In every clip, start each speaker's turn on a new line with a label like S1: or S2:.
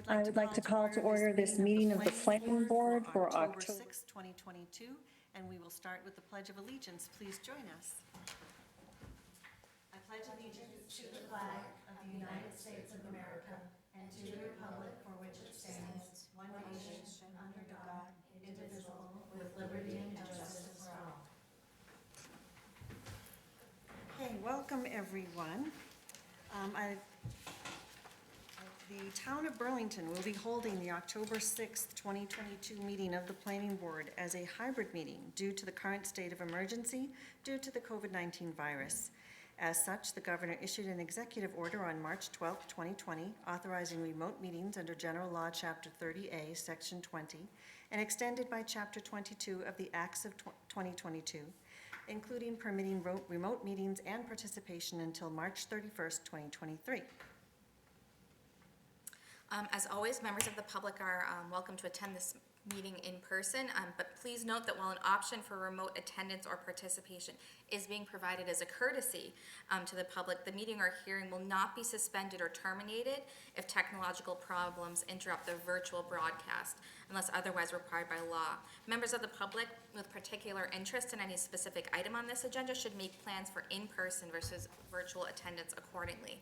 S1: I would like to call to order this meeting of the Planning Board for October
S2: 6, 2022, and we will start with the Pledge of Allegiance. Please join us. I pledge allegiance to the flag of the United States of America and to the republic for which it stands, one nation, under God, indivisible, with liberty and justice for all. Okay, welcome everyone. The Town of Burlington will be holding the October 6th, 2022 meeting of the Planning Board as a hybrid meeting due to the current state of emergency due to the COVID-19 virus. As such, the Governor issued an executive order on March 12, 2020, authorizing remote meetings under General Law, Chapter 30A, Section 20, and extended by Chapter 22 of the Acts of 2022, including permitting remote meetings and participation until March 31st, 2023.
S3: As always, members of the public are welcome to attend this meeting in person, but please note that while an option for remote attendance or participation is being provided as a courtesy to the public, the meeting or hearing will not be suspended or terminated if technological problems interrupt the virtual broadcast, unless otherwise required by law. Members of the public with particular interest in any specific item on this agenda should make plans for in-person versus virtual attendance accordingly.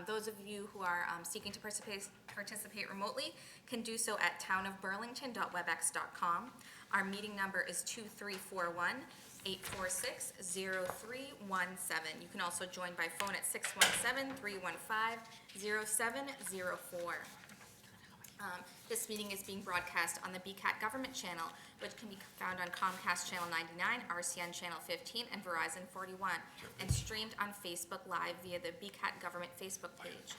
S3: Those of you who are seeking to participate remotely can do so at townofburlington.webex.com. Our meeting number is 2341-846-0317. You can also join by phone at 617-315-0704. This meeting is being broadcast on the BCAT government channel, which can be found on Comcast Channel 99, RCN Channel 15, and Verizon 41, and streamed on Facebook Live via the BCAT government Facebook page.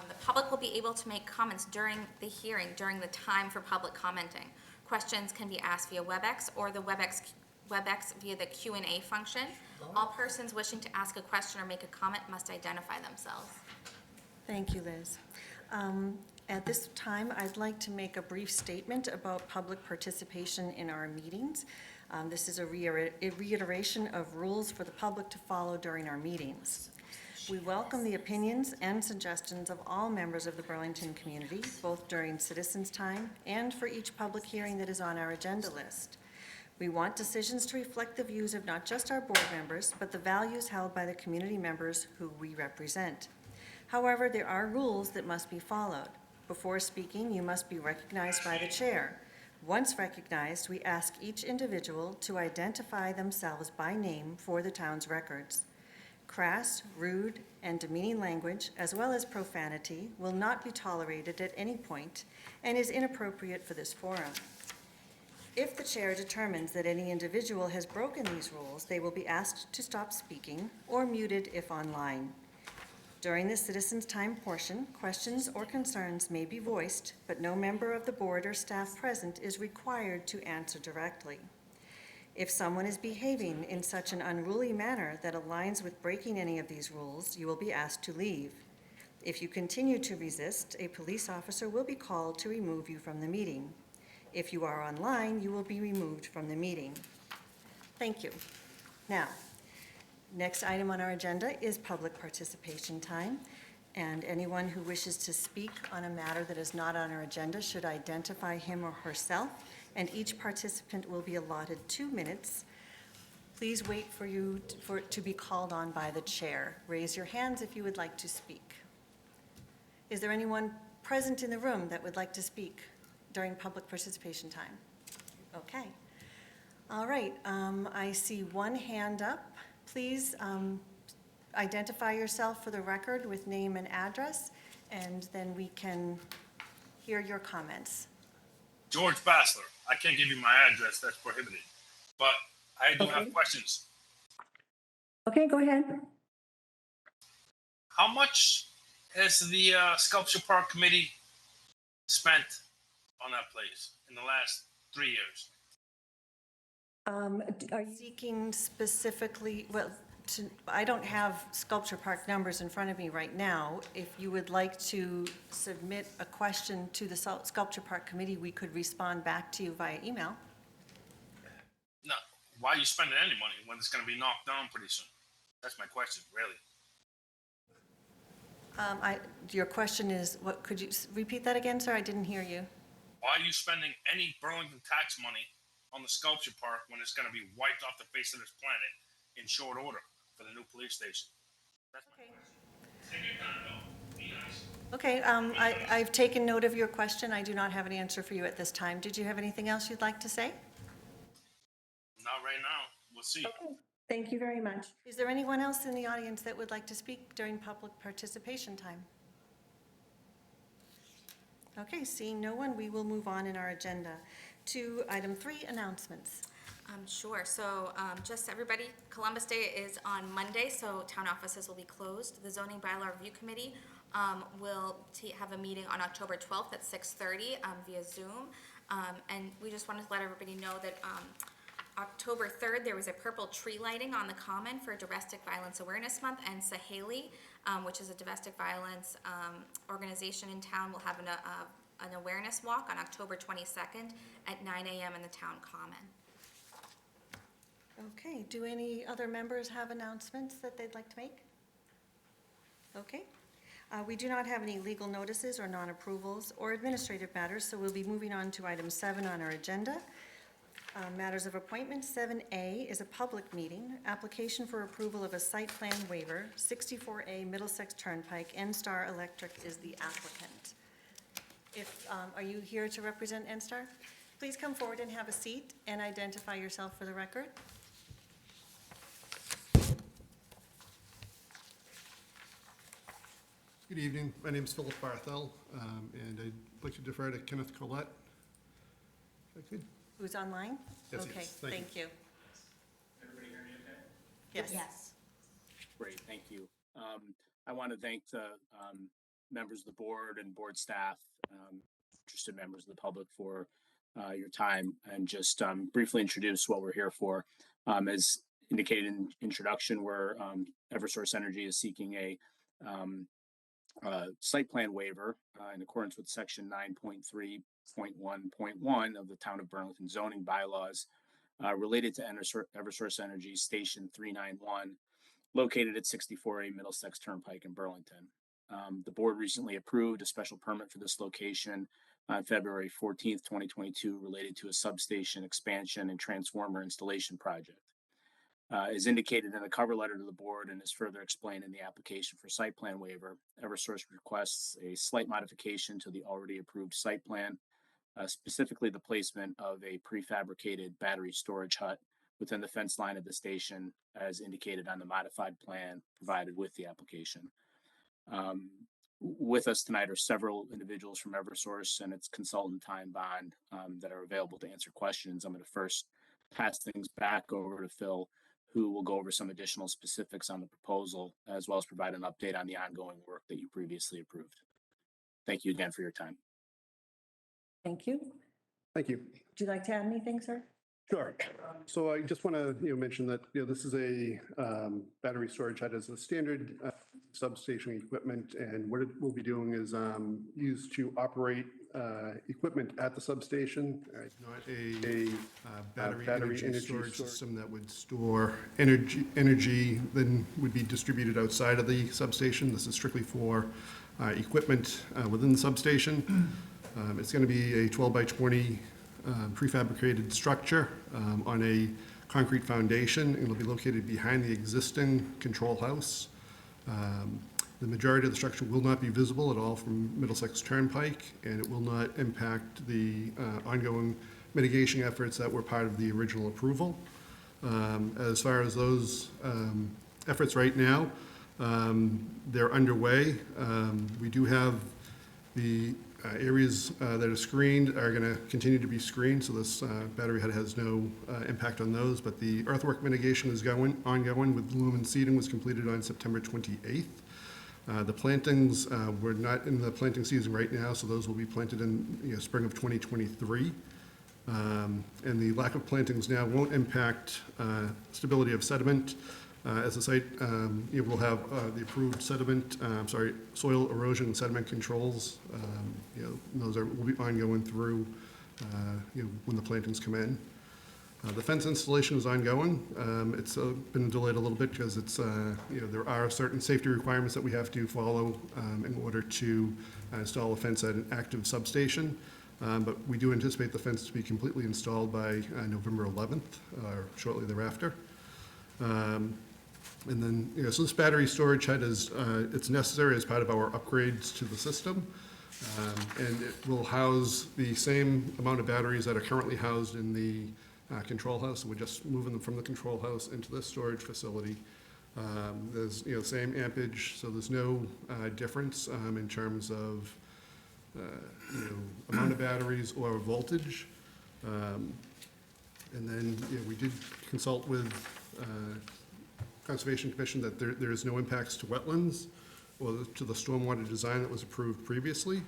S3: The public will be able to make comments during the hearing during the time for public commenting. Questions can be asked via WebEx or the WebEx via the Q&A function. All persons wishing to ask a question or make a comment must identify themselves.
S2: Thank you, Liz. At this time, I'd like to make a brief statement about public participation in our meetings. This is a reiteration of rules for the public to follow during our meetings. We welcome the opinions and suggestions of all members of the Burlington community, both during citizens' time and for each public hearing that is on our agenda list. We want decisions to reflect the views of not just our board members, but the values held by the community members who we represent. However, there are rules that must be followed. Before speaking, you must be recognized by the chair. Once recognized, we ask each individual to identify themselves by name for the town's records. Crass, rude, and demeaning language, as well as profanity, will not be tolerated at any point and is inappropriate for this forum. If the chair determines that any individual has broken these rules, they will be asked to stop speaking or muted if online. During the citizens' time portion, questions or concerns may be voiced, but no member of the board or staff present is required to answer directly. If someone is behaving in such an unruly manner that aligns with breaking any of these rules, you will be asked to leave. If you continue to resist, a police officer will be called to remove you from the meeting. If you are online, you will be removed from the meeting. Thank you. Now, next item on our agenda is public participation time, and anyone who wishes to speak on a matter that is not on our agenda should identify him or herself, and each participant will be allotted 2 minutes. Please wait for you to be called on by the chair. Raise your hands if you would like to speak. Is there anyone present in the room that would like to speak during public participation time? Okay. All right, I see one hand up. Please identify yourself for the record with name and address, and then we can hear your comments.
S4: George Bassler. I can't give you my address, that's prohibited. But I do have questions.
S1: Okay, go ahead.
S4: How much has the Sculpture Park Committee spent on that place in the last 3 years?
S1: Are you
S2: Seeking specifically, well, I don't have Sculpture Park numbers in front of me right now. If you would like to submit a question to the Sculpture Park Committee, we could respond back to you via email.
S4: No. Why are you spending any money when it's going to be knocked down pretty soon? That's my question, really.
S2: Your question is, what, could you repeat that again, sir? I didn't hear you.
S4: Why are you spending any Burlington tax money on the sculpture park when it's going to be wiped off the face of this planet in short order for the new police station? That's my question. Take your time, though. Be nice.
S2: Okay, I've taken note of your question. I do not have an answer for you at this time. Did you have anything else you'd like to say?
S4: Not right now. We'll see.
S1: Okay, thank you very much.
S2: Is there anyone else in the audience that would like to speak during public participation time? Okay, seeing no one, we will move on in our agenda to item 3, announcements.
S3: Sure, so just everybody, Columbus Day is on Monday, so town offices will be closed. The zoning bylaw review committee will have a meeting on October 12th at 6:30 via Zoom. And we just wanted to let everybody know that October 3rd, there was a purple tree lighting on the common for Domestic Violence Awareness Month, and Saheli, which is a domestic violence organization in town, will have an awareness walk on October 22nd at 9 a.m. in the town common.
S2: Okay, do any other members have announcements that they'd like to make? Okay. We do not have any legal notices or non-approvals or administrative matters, so we'll be moving on to item 7 on our agenda. Matters of appointment. 7A is a public meeting, application for approval of a site plan waiver, 64A Middlesex Turnpike, NStar Electric is the applicant. Are you here to represent NStar? Please come forward and have a seat and identify yourself for the record.
S5: Good evening. My name is Philip Barthel, and I'd like to defer to Kenneth Collette. If I could.
S2: Who's online?
S5: Yes,
S2: Okay,
S5: yes, thank
S2: thank you.
S6: Everybody hear me okay?
S2: Yes.
S1: Yes.
S6: Great, thank you. I want to thank the members of the board and board staff, interested members of the public for your time, and just briefly introduce what we're here for. As indicated in introduction, we're Eversource Energy is seeking a site plan waiver in accordance with section 9.3.1.1 of the Town of Burlington zoning bylaws related to Eversource Energy Station 391, located at 64A Middlesex Turnpike in Burlington. The board recently approved a special permit for this location on February 14th, 2022, related to a substation expansion and transformer installation project. As indicated in the cover letter to the board and is further explained in the application for site plan waiver, Eversource requests a slight modification to the already approved site plan, specifically the placement of a prefabricated battery storage hut within the fence line of the station, as indicated on the modified plan provided with the application. With us tonight are several individuals from Eversource and its consultant Time Bond that are available to answer questions. I'm going to first pass things back over to Phil, who will go over some additional specifics on the proposal, as well as provide an update on the ongoing work that you previously approved. Thank you again for your time.
S1: Thank you.
S5: Thank you.
S1: Would you like to add anything, sir?
S5: Sure. So I just want to mention that this is a battery storage hut as a standard substation equipment, and what it will be doing is used to operate equipment at the substation, not a battery energy storage system that would store energy then would be distributed outside of the substation. This is strictly for equipment within the substation. It's going to be a 12 by 20 prefabricated structure on a concrete foundation. It'll be located behind the existing control house. The majority of the structure will not be visible at all from Middlesex Turnpike, and it will not impact the ongoing mitigation efforts that were part of the original approval. As far as those efforts right now, they're underway. We do have the areas that are screened are going to continue to be screened, so this battery hut has no impact on those, but the earthwork mitigation is ongoing with lumen seeding was completed on September 28th. The plantings, we're not in the planting season right now, so those will be planted in spring of 2023. And the lack of plantings now won't impact stability of sediment. As a site, will have the approved soil erosion and sediment controls. Those will be ongoing through, when the plantings come in. The fence installation is ongoing. It's been delayed a little bit because it's, there are certain safety requirements that we have to follow in order to install a fence at an active substation. But we do anticipate the fence to be completely installed by November 11th, or shortly thereafter. And then, so this battery storage shed is, it's necessary as part of our upgrades to the system. And it will house the same amount of batteries that are currently housed in the control house. We're just moving them from the control house into the storage facility. There's, same ampage, so there's no difference in terms of, amount of batteries or voltage. And then, we did consult with Conservation Commission that there is no impacts to wetlands or to the stormwater design that was approved previously.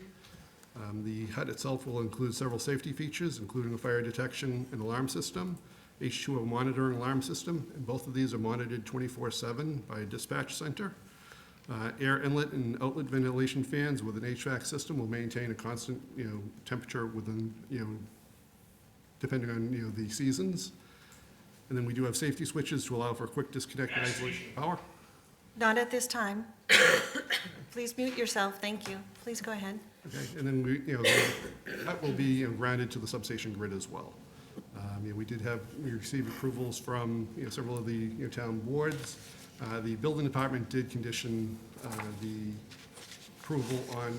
S5: The hut itself will include several safety features, including a fire detection and alarm system, H2O monitoring alarm system, and both of these are monitored 24/7 by a dispatch center. Air inlet and outlet ventilation fans with an HVAC system will maintain a constant, temperature within, depending on, the seasons. And then we do have safety switches to allow for quick disconnect and isolation of power.
S2: Not at this time. Please mute yourself, thank you. Please go ahead.
S5: Okay, and then that will be grounded to the substation grid as well. We received approvals from, several of the, town boards. The building department did condition, the approval on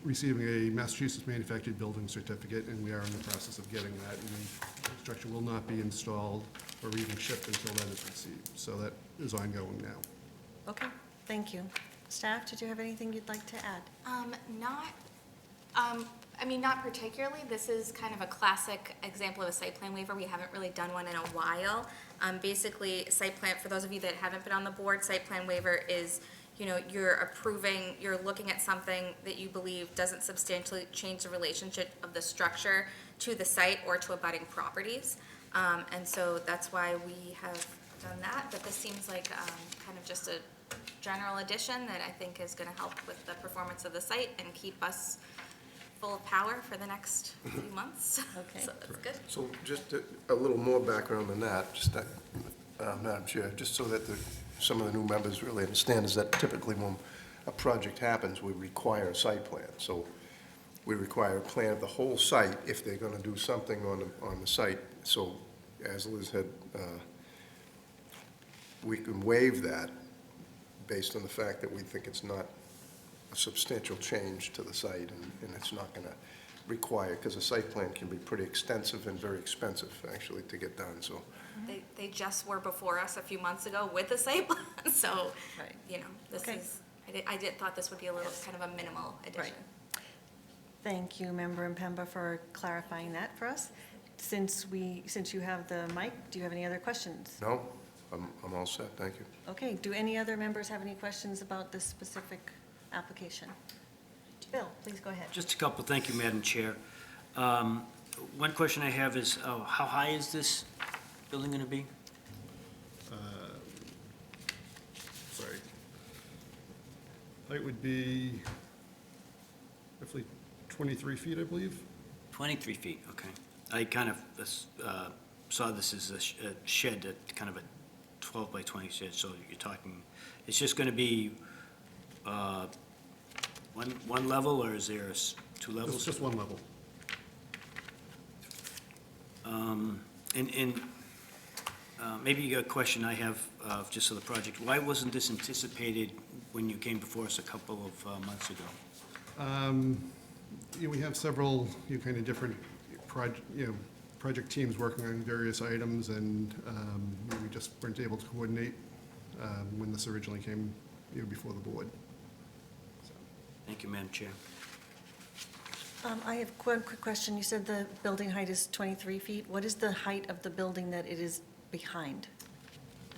S5: receiving a Massachusetts manufactured building certificate, and we are in the process of getting that. And the structure will not be installed or even shipped until that is received. So that is ongoing now.
S2: Okay, thank you. Staff, did you have anything you'd like to add?
S3: Not particularly. This is kind of a classic example of a site plan waiver. We haven't really done one in a while. Basically, site plan, for those of you that haven't been on the board, site plan waiver is, you're looking at something that you believe doesn't substantially change the relationship of the structure to the site or to abutting properties. And so that's why we have done that, but this seems like kind of just a general addition that I think is gonna help with the performance of the site and keep us full of power for the next few months.
S2: Okay.
S3: So that's good.
S7: So just a little more background than that, just that, Madam Chair, just so that some of the new members really understand, is that typically when a project happens, we require a site plan. So we require a plan of the whole site if they're gonna do something on the site. So as Liz had, we can waive that based on the fact that we think it's not a substantial change to the site, and it's not gonna require, because a site plan can be pretty extensive and very expensive, actually, to get done, so.
S3: They just were before us a few months ago with a site plan, so,
S2: Right.
S3: this
S2: Okay.
S3: is, I thought this would be a little, kind of a minimal addition.
S2: Thank you, Member Mpemba, for clarifying that for us. Since you have the mic, do you have any other questions?
S7: No, I'm all set, thank you.
S2: Okay, do any other members have any questions about this specific application? Bill, please go ahead.
S8: Just a couple, thank you, Madam Chair. One question I have is, how high is this building going to be?
S5: Sorry. Height would be roughly 23 feet, I believe.
S8: 23 feet, okay. I kind of saw this as a shed, kind of a 12 by 20 shed, so you're talking, it's just going to be one level, or is there two levels?
S5: It's just one level.
S8: Maybe a question I have, just for the project, why wasn't this anticipated when you came before us a couple of months ago?
S5: We have several, kind of different project teams working on various items, and we just weren't able to coordinate when this originally came, before the board.
S8: Thank you, Madam Chair.
S2: I have one quick question. You said the building height is 23 feet. What is the height of the building that it is behind?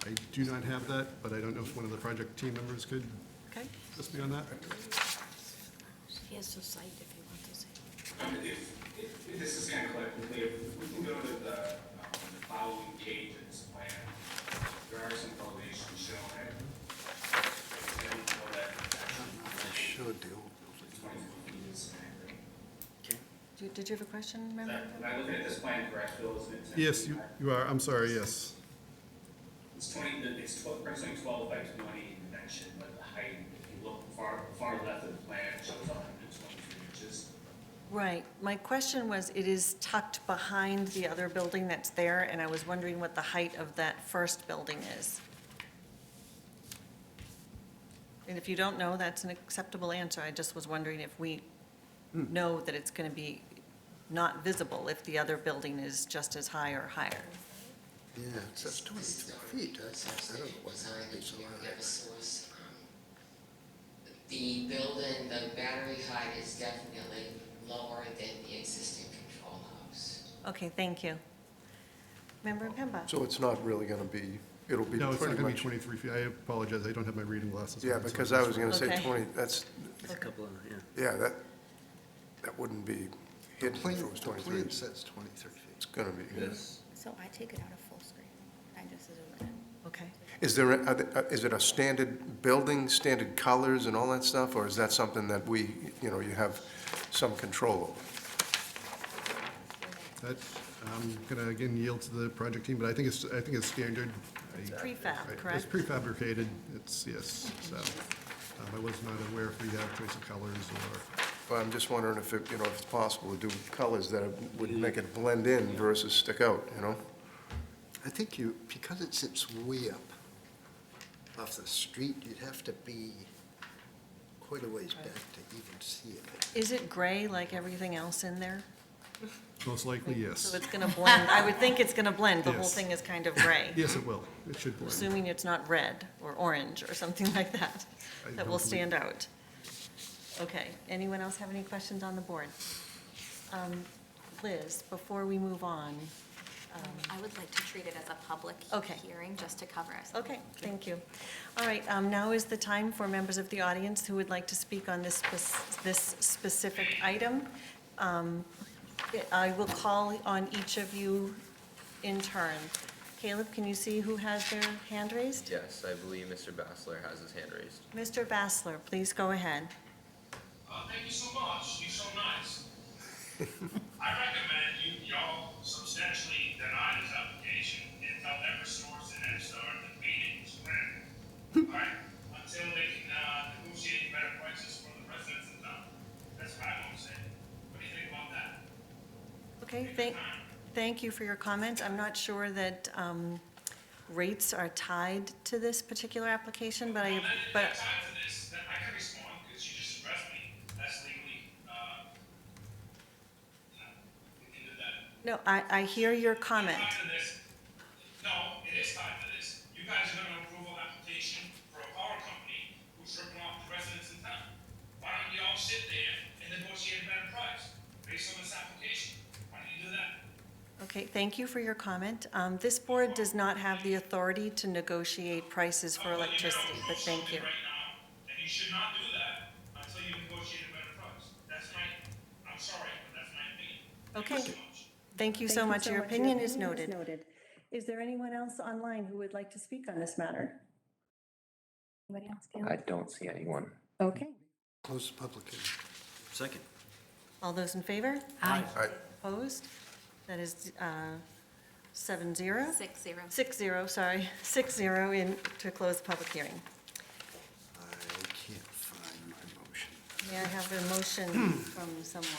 S5: I do not have that, but I don't know if one of the project team members could
S2: Okay?
S5: assist me on that.
S3: Here's the site if you want to see.
S6: If this is kind of collectively, if we can go to the following page of this plan, there are some elevations shown there.
S7: Should do.
S8: Okay.
S2: Did you have a question, member?
S6: Am I looking at this plan correct, Bill? Isn't it?
S5: Yes, you are. I'm sorry, yes.
S6: It's 20, it's approximately 12 by 20 dimension, but the height, if you look far left of the plan, it shows 123 inches.
S2: Right. My question was, it is tucked behind the other building that's there, and I was wondering what the height of that first building is. And if you don't know, that's an acceptable answer. I just was wondering if we know that it's going to be not visible if the other building is just as high or higher.
S9: Yeah, it says 23 feet. I don't know what that is.
S10: Eversource, the building, the battery height is definitely lower than the existing control house.
S2: Okay, thank you. Member Pemba?
S7: So it's not really going to be, it'll be
S5: No, it's not
S7: pretty
S5: going to be
S7: much.
S5: 23 feet. I apologize. I don't have my reading glasses.
S7: Yeah,
S5: on, so
S7: because
S5: I'm
S7: I was going to say
S2: Okay.
S7: 20, that's,
S8: There's a couple of, yeah.
S7: yeah, that wouldn't be
S9: The
S7: hidden if
S9: plan,
S7: it was
S9: the
S7: 23.
S9: plan says 23 feet.
S7: It's going to be.
S3: So I take it out of full screen. I just zoom in.
S2: Okay.
S7: Is there, is it a standard building, standard colors and all that stuff? Or is that something that we, you have some control over?
S5: That, I'm going to again yield to the project team, but I think it's standard.
S2: It's prefab,
S5: It's
S2: correct?
S5: prefabricated. It's, yes, so I was not aware if we have choice of colors or,
S7: Well, I'm just wondering if, if it's possible to do colors that would make it blend in versus stick out,
S9: I think because it sits way up off the street, you'd have to be quite a ways back to even see it.
S2: Is it gray like everything else in there?
S5: most likely, yes.
S2: So it's going to blend, I would think it's going to blend. The whole
S5: Yes.
S2: thing is kind of gray.
S5: Yes, it will. It should blend.
S2: Assuming it's not red or orange or something like that,
S5: I
S2: that
S5: don't
S2: will
S5: believe-
S2: stand out. Okay, anyone else have any questions on the board? Liz, before we move on,
S3: I would like to treat it as a public
S2: Okay.
S3: hearing, just to cover us.
S2: okay, thank you. All right, now is the time for members of the audience who would like to speak on this specific item. I will call on each of you in turn. Caleb, can you see who has their hand raised?
S11: Yes, I believe Mr. Bassler has his hand raised.
S2: Mr. Bassler, please go ahead.
S4: Thank you so much. You're so nice. I recommend y'all substantially deny this application and tell Eversource and Edstar the meeting is granted. All right, until they can negotiate better prices for the residents in town. That's what I want to say. What do you think about that?
S2: Okay, thank you for your comments. I'm not sure that rates are tied to this particular application, but
S4: Well, then, time to this, then I can respond because you just addressed me. That's legally, we can do that.
S2: no, I hear your comment.
S4: Tied to this. No, it is tied to this. You guys are gonna approve an application for a power company who's ripping off the residents in town. Why don't you all sit there and negotiate a better price based on this application? Why don't you do that?
S2: Okay, thank you for your comment. This board does not have the authority to negotiate prices for
S4: Well,
S2: electricity,
S4: you're gonna
S2: but
S4: approve
S2: thank you.
S4: something right now, and you should not do that until you negotiate a better price. That's I'm sorry, but that's my opinion. Thank you
S2: Okay.
S4: so much.
S2: Thank you so much. Your opinion is noted. Is there anyone else online who would like to speak on this matter? Anybody else?
S11: I don't see anyone.
S2: Okay.
S9: Close the public hearing.
S8: Second.
S2: All those in favor?
S7: Aye.
S2: Opposed? That is 7-0.
S3: 6-0.
S2: 6-0, sorry, 6-0 in, to close the public hearing.
S9: I can't find my motion.
S2: May I have a motion from someone?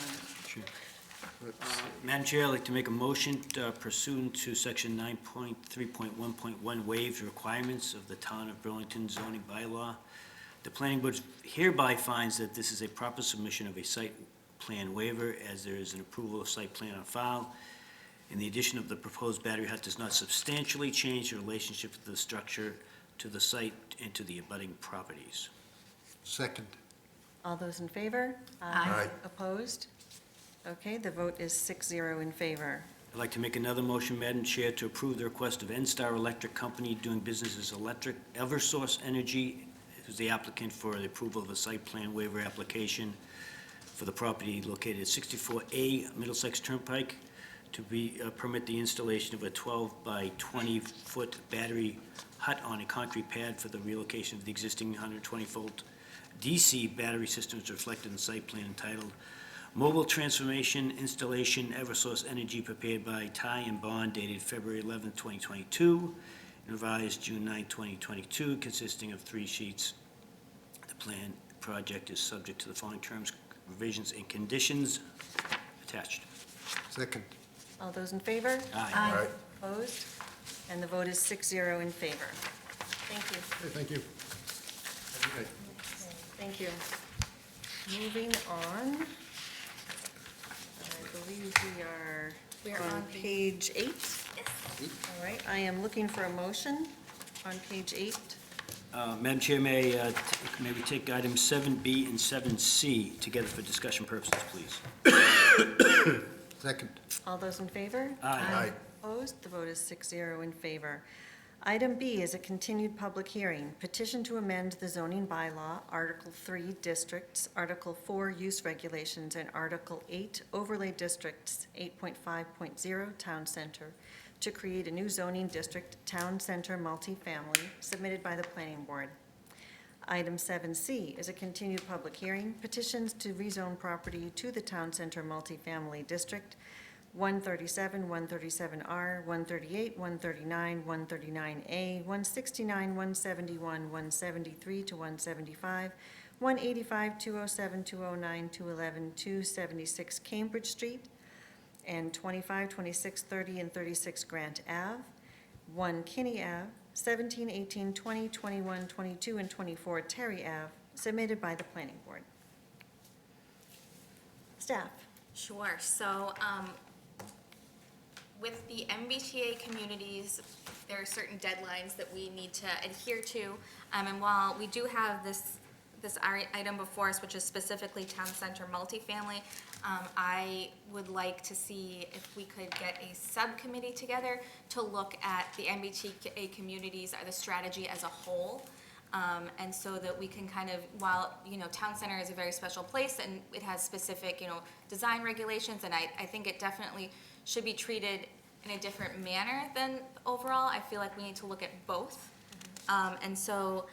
S8: Sure.
S9: Let's see.
S8: Madam Chair, I'd like to make a motion pursuant to Section 9.3.1.1 waives requirements of the Town of Burlington zoning bylaw. The planning board hereby finds that this is a proper submission of a site plan waiver as there is an approval of site plan on file. And the addition of the proposed battery hut does not substantially change the relationship of the structure to the site and to the abutting properties.
S9: Second.
S2: All those in favor?
S7: Aye.
S2: Opposed? Okay, the vote is 6-0 in favor.
S8: I'd like to make another motion, Madam Chair, to approve the request of NSTAR Electric Company doing business as Eversource Energy, who's the applicant for the approval of a site plan waiver application for the property located at 64A Middlesex Turnpike to permit the installation of a 12 by 20 foot battery hut on a concrete pad for the relocation of the existing 120 volt DC battery systems reflected in the site plan entitled Mobile Transformation Installation Eversource Energy prepared by Ty and Bond dated February 11th, 2022, revised June 9th, 2022, consisting of 3 sheets. The plan project is subject to the following terms, revisions, and conditions attached.
S9: Second.
S2: All those in favor?
S8: Aye.
S7: Right.
S2: Opposed? And the vote is 6-0 in favor. Thank you.
S5: Okay, thank you. Okay.
S2: Thank you. Moving on. I believe we are on page 8. All right, I am looking for a motion on page 8.
S8: Madam Chair, may we take items 7B and 7C together for discussion purposes, please?
S9: Second.
S2: All those in favor?
S8: Aye.
S2: Opposed? The vote is 6-0 in favor. Item B is a continued public hearing, petition to amend the zoning bylaw, Article 3 Districts, Article 4 Use Regulations, and Article 8 Overlay Districts, 8.5.0 Town Center, to create a new zoning district, Town Center Multifamily, submitted by the Planning Board. Item 7C is a continued public hearing, petitions to rezone property to the Town Center Multifamily District, 137, 137R, 138, 139, 139A, 169, 171, 173 to 175, 185, 207, 209, 211, 276 Cambridge Street, and 25, 26, 30, and 36 Grant Ave, 1 Kinney Ave, 17, 18, 20, 21, 22, and 24 Terry Ave, submitted by the Planning Board. Staff.
S3: Sure, so, with the MBTA communities, there are certain deadlines that we need to adhere to. And while we do have this item before us, which is specifically Town Center Multifamily, I would like to see if we could get a subcommittee together to look at the MBTA communities, the strategy as a whole. And so that we can kind of, while, Town Center is a very special place and it has specific, design regulations, and I think it definitely should be treated in a different manner than overall. I feel like we need to look at both. And so,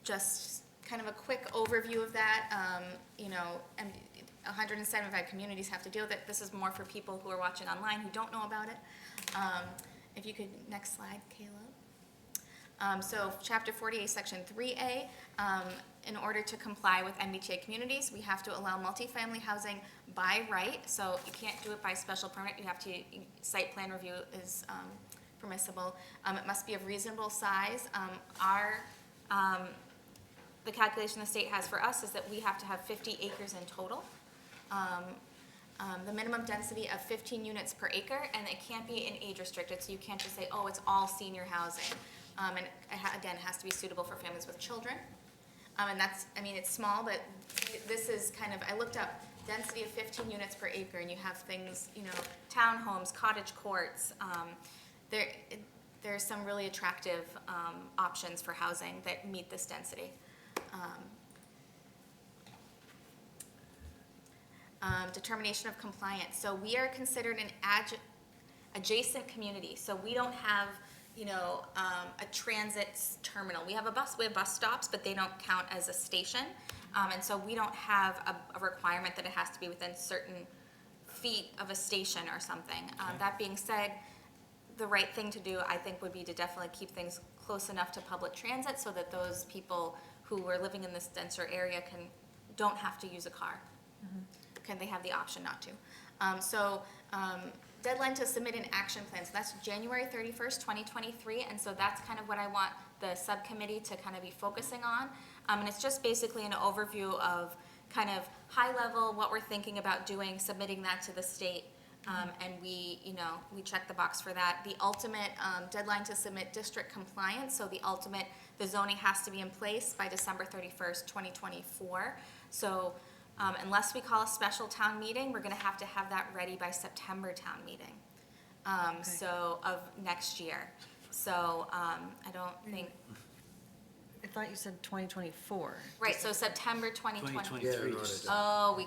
S3: just kind of a quick overview of that, and 175 communities have to deal with it. This is more for people who are watching online who don't know about it. If you could, next slide, Caleb. So Chapter 48, Section 3A, in order to comply with MBTA communities, we have to allow multifamily housing by right. So you can't do it by special permit. You have to, site plan review is permissible. It must be of reasonable size. The calculation the state has for us is that we have to have 50 acres in total. The minimum density of 15 units per acre, and it can't be an age restricted, so you can't just say, oh, it's all senior housing. And again, it has to be suitable for families with children. And that's, it's small, but this is kind of, I looked up density of 15 units per acre, and you have things, townhomes, cottage courts. There's some really attractive options for housing that meet this density. Determination of compliance. So we are considered an adjacent community. So we don't have, a transit terminal. We have bus stops, but they don't count as a station. And so we don't have a requirement that it has to be within certain feet of a station or something. That being said, the right thing to do, I think, would be to definitely keep things close enough to public transit so that those people who are living in this denser area don't have to use a car. They have the option not to. Deadline to submit an action plan. So that's January 31st, 2023. And so that's kind of what I want the subcommittee to kind of be focusing on. And it's just basically an overview of kind of high level, what we're thinking about doing, submitting that to the state. And we check the box for that. The ultimate deadline to submit district compliance. So the zoning has to be in place by December 31st, 2024. So unless we call a special town meeting, we're gonna have to have that ready by September town meeting. So of next year. So I don't think,
S2: I thought you said 2024.
S3: right, so September 2020.
S8: 2023.
S3: Oh,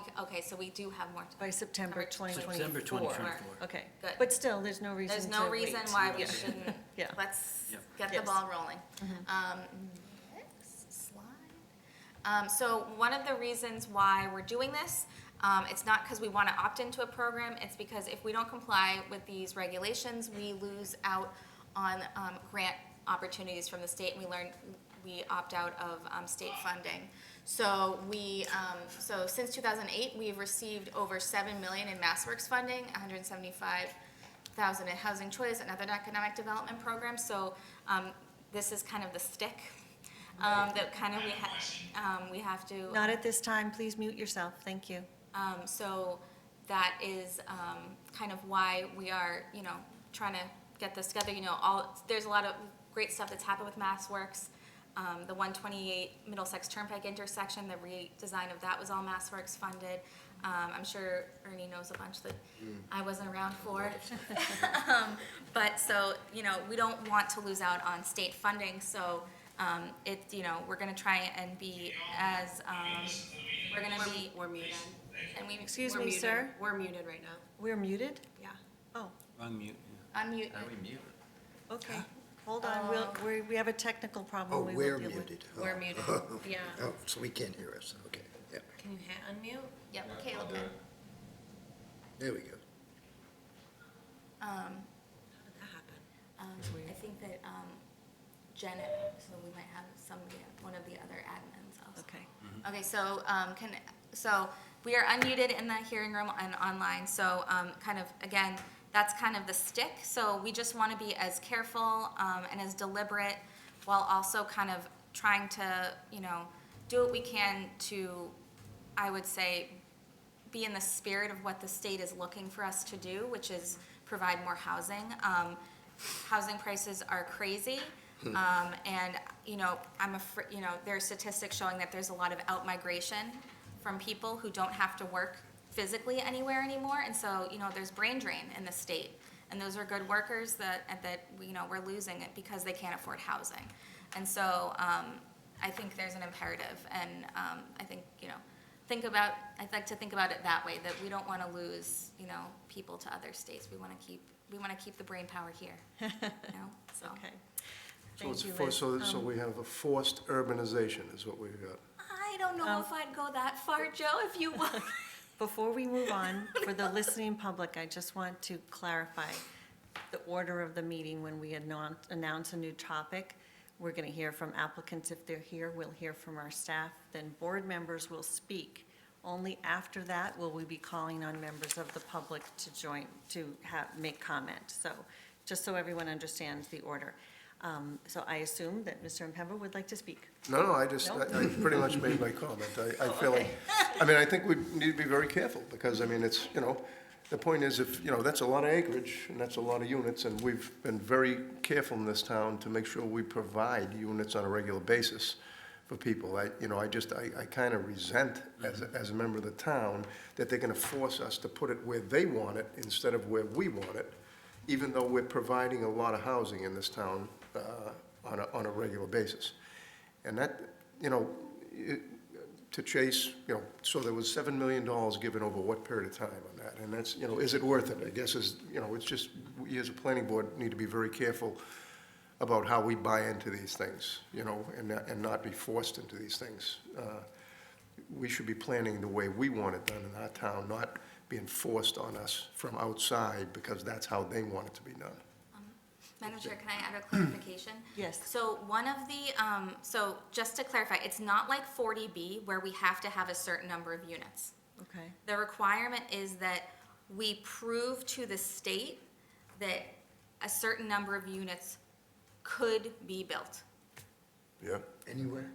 S3: so we do have more.
S2: By September 2024.
S8: September 2024.
S2: Okay,
S3: Good.
S2: but still, there's no reason to
S3: There's no reason
S2: wait.
S3: why we
S2: Yeah.
S3: shouldn't,
S2: Yeah.
S3: let's
S8: Yep.
S3: get the
S2: Yes.
S3: ball rolling.
S2: Mhm.
S3: Next slide. So one of the reasons why we're doing this, it's not because we want to opt into a program, it's because if we don't comply with these regulations, we lose out on grant opportunities from the state, and we opt out of state funding. So so since 2008, we've received over $7 million in MassWorks funding, $175,000 in Housing Choice and other economic development programs. So this is kind of the stick that kind of we have to.
S2: Not at this time, please mute yourself, thank you.
S3: So that is kind of why we are, trying to get this together. There's a lot of great stuff that's happened with MassWorks. The 128 Middlesex Turnpike intersection, the redesign of that was all MassWorks funded. I'm sure Ernie knows a bunch that I wasn't around for. But so, we don't want to lose out on state funding, so we're gonna try and be as,
S12: We're muted.
S3: and we.
S2: Excuse
S12: We're
S2: me,
S12: muted.
S2: sir?
S12: We're muted right now.
S2: We're muted?
S12: Yeah.
S2: Oh,
S8: Unmute.
S3: Unmute.
S11: How do we mute?
S2: okay. Hold on, we have a technical
S9: Oh,
S2: problem we will
S9: we're
S2: deal with.
S9: muted. Oh.
S12: We're muted, yeah.
S9: Oh, so we can't hear us, okay, yeah,
S12: Can you hit unmute?
S3: Yep, Caleb can.
S9: there we go.
S12: How did that happen?
S3: I think that Janet, so we might have one of the other admins also.
S2: Okay.
S3: Okay, so we are unmuted in the hearing room and online, so kind of, again, that's kind of the stick. So we just want to be as careful and as deliberate while also kind of trying to, do what we can to, I would say, be in the spirit of what the state is looking for us to do, which is provide more housing. Housing prices are crazy. And, I'm afraid, there are statistics showing that there's a lot of out-migration from people who don't have to work physically anywhere anymore. And so, there's brain drain in the state. And those are good workers that we're losing it because they can't afford housing. And so, I think there's an imperative. And I think, I'd like to think about it that way, that we don't want to lose, people to other states. We want to keep the brain power here, so.
S2: Okay.
S7: So
S2: Thank
S7: it's
S2: you,
S7: for-
S2: Liz.
S7: so we have a forced urbanization is what we've got.
S3: I don't know if I'd go that far, Joe, if you would.
S2: Before we move on, for the listening public, I just want to clarify the order of the meeting when we announce a new topic. We're going to hear from applicants if they're here. We'll hear from our staff. Then board members will speak. Only after that will we be calling on members of the public to join, make comment. So just so everyone understands the order. So I assume that Mr. Impemba would like to speak.
S7: No, I
S2: Nope.
S7: pretty much made my comment. I feel like, I think we need to be very careful, because, it's, the point is, if, that's a lot of acreage, and that's a lot of units, and we've been very careful in this town to make sure we provide units on a regular basis for people. I kind of resent, as a member of the town, that they're gonna force us to put it where they want it instead of where we want it, even though we're providing a lot of housing in this town on a regular basis. And that, to chase, so there was $7 million given over what period of time on that? And that's, is it worth it? I guess it's just, we as a planning board need to be very careful about how we buy into these things, and not be forced into these things. We should be planning the way we want it done in our town, not being forced on us from outside because that's how they want it to be done.
S3: Madam Chair, can I add a clarification?
S2: Yes.
S3: So one of the, so just to clarify, it's not like 40B where we have to have a certain number of units.
S2: Okay.
S3: The requirement is that we prove to the state that a certain number of units could be built.
S7: Yeah.
S9: Anywhere?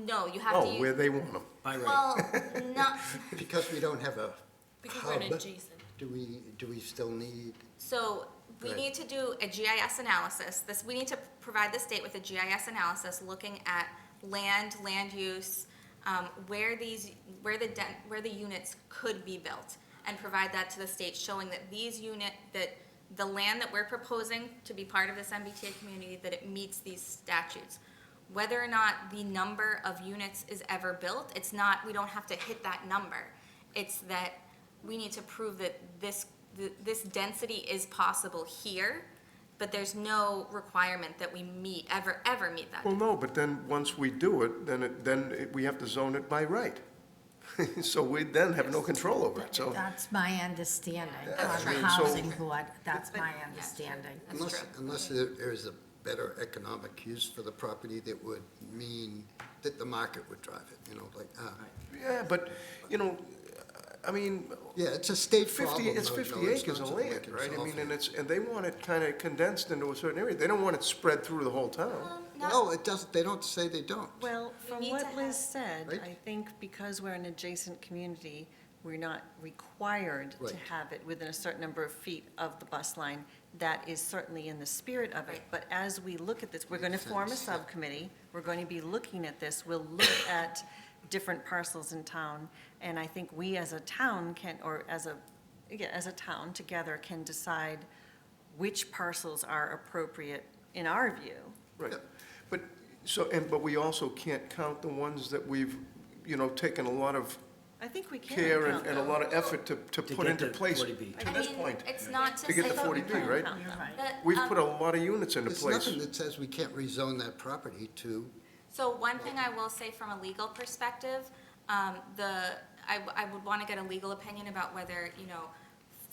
S3: No, you have to
S7: Oh,
S3: use.
S7: where they want them.
S8: By right.
S3: Well, not,
S9: Because we don't have a
S12: Because we're an
S9: hub,
S12: adjacent.
S9: do we still need,
S3: so we
S9: Right.
S3: need to do a GIS analysis. We need to provide the state with a GIS analysis looking at land use, where the units could be built, and provide that to the state, showing that that the land that we're proposing to be part of this MBTA community, that it meets these statutes. Whether or not the number of units is ever built, we don't have to hit that number. It's that we need to prove that this density is possible here but there's no requirement that we ever meet that.
S7: Well, no, but then, once we do it, we have to zone it by right. So we then have no control over it, so.
S13: That's my understanding
S3: That's
S13: on the
S3: right.
S13: housing board, that's my understanding.
S3: That's true.
S9: Unless there is a better economic use for the property that would mean that the market would drive it, you know, like,
S7: Yeah, but, you know, I mean,
S9: yeah, it's a state problem.
S7: it's
S9: though,
S7: 50
S9: no, it's
S7: acres
S9: not
S7: of
S9: something we
S7: land,
S9: can
S7: right? I
S9: solve
S7: mean,
S9: here.
S7: and they want it kind of condensed into a certain area. They don't want it spread through the whole town.
S9: Well, it doesn't, they don't say they don't.
S2: Well, from
S3: need
S2: what
S3: to
S2: Liz said,
S9: Right.
S2: I think because we're an adjacent community, we're not required to
S9: Right.
S2: have it within a certain number of feet of the bus line. That is certainly in the spirit of it. But as we look at this, we're going to form a
S9: Makes sense, yeah.
S2: subcommittee. We're going to be looking at this. We'll look at different parcels in town. And I think we as a town can, or as a town together can decide which parcels are appropriate in our view.
S7: Right. But, but we also can't count the ones that we've, you know, taken a lot of
S2: I think we can
S7: care
S2: count
S7: and a
S2: them.
S7: lot of effort to put
S8: get
S7: into
S8: the
S7: place
S8: 40B.
S7: to
S3: I
S7: this
S3: mean,
S7: point.
S3: it's not to
S7: To get
S3: say.
S7: the 40B, right?
S2: Count them.
S3: that,
S7: We've put a lot of units into
S9: There's
S7: place.
S9: nothing that says we can't rezone that property to,
S3: So one thing I will say from a legal perspective, I would want to get a legal opinion about whether, you know,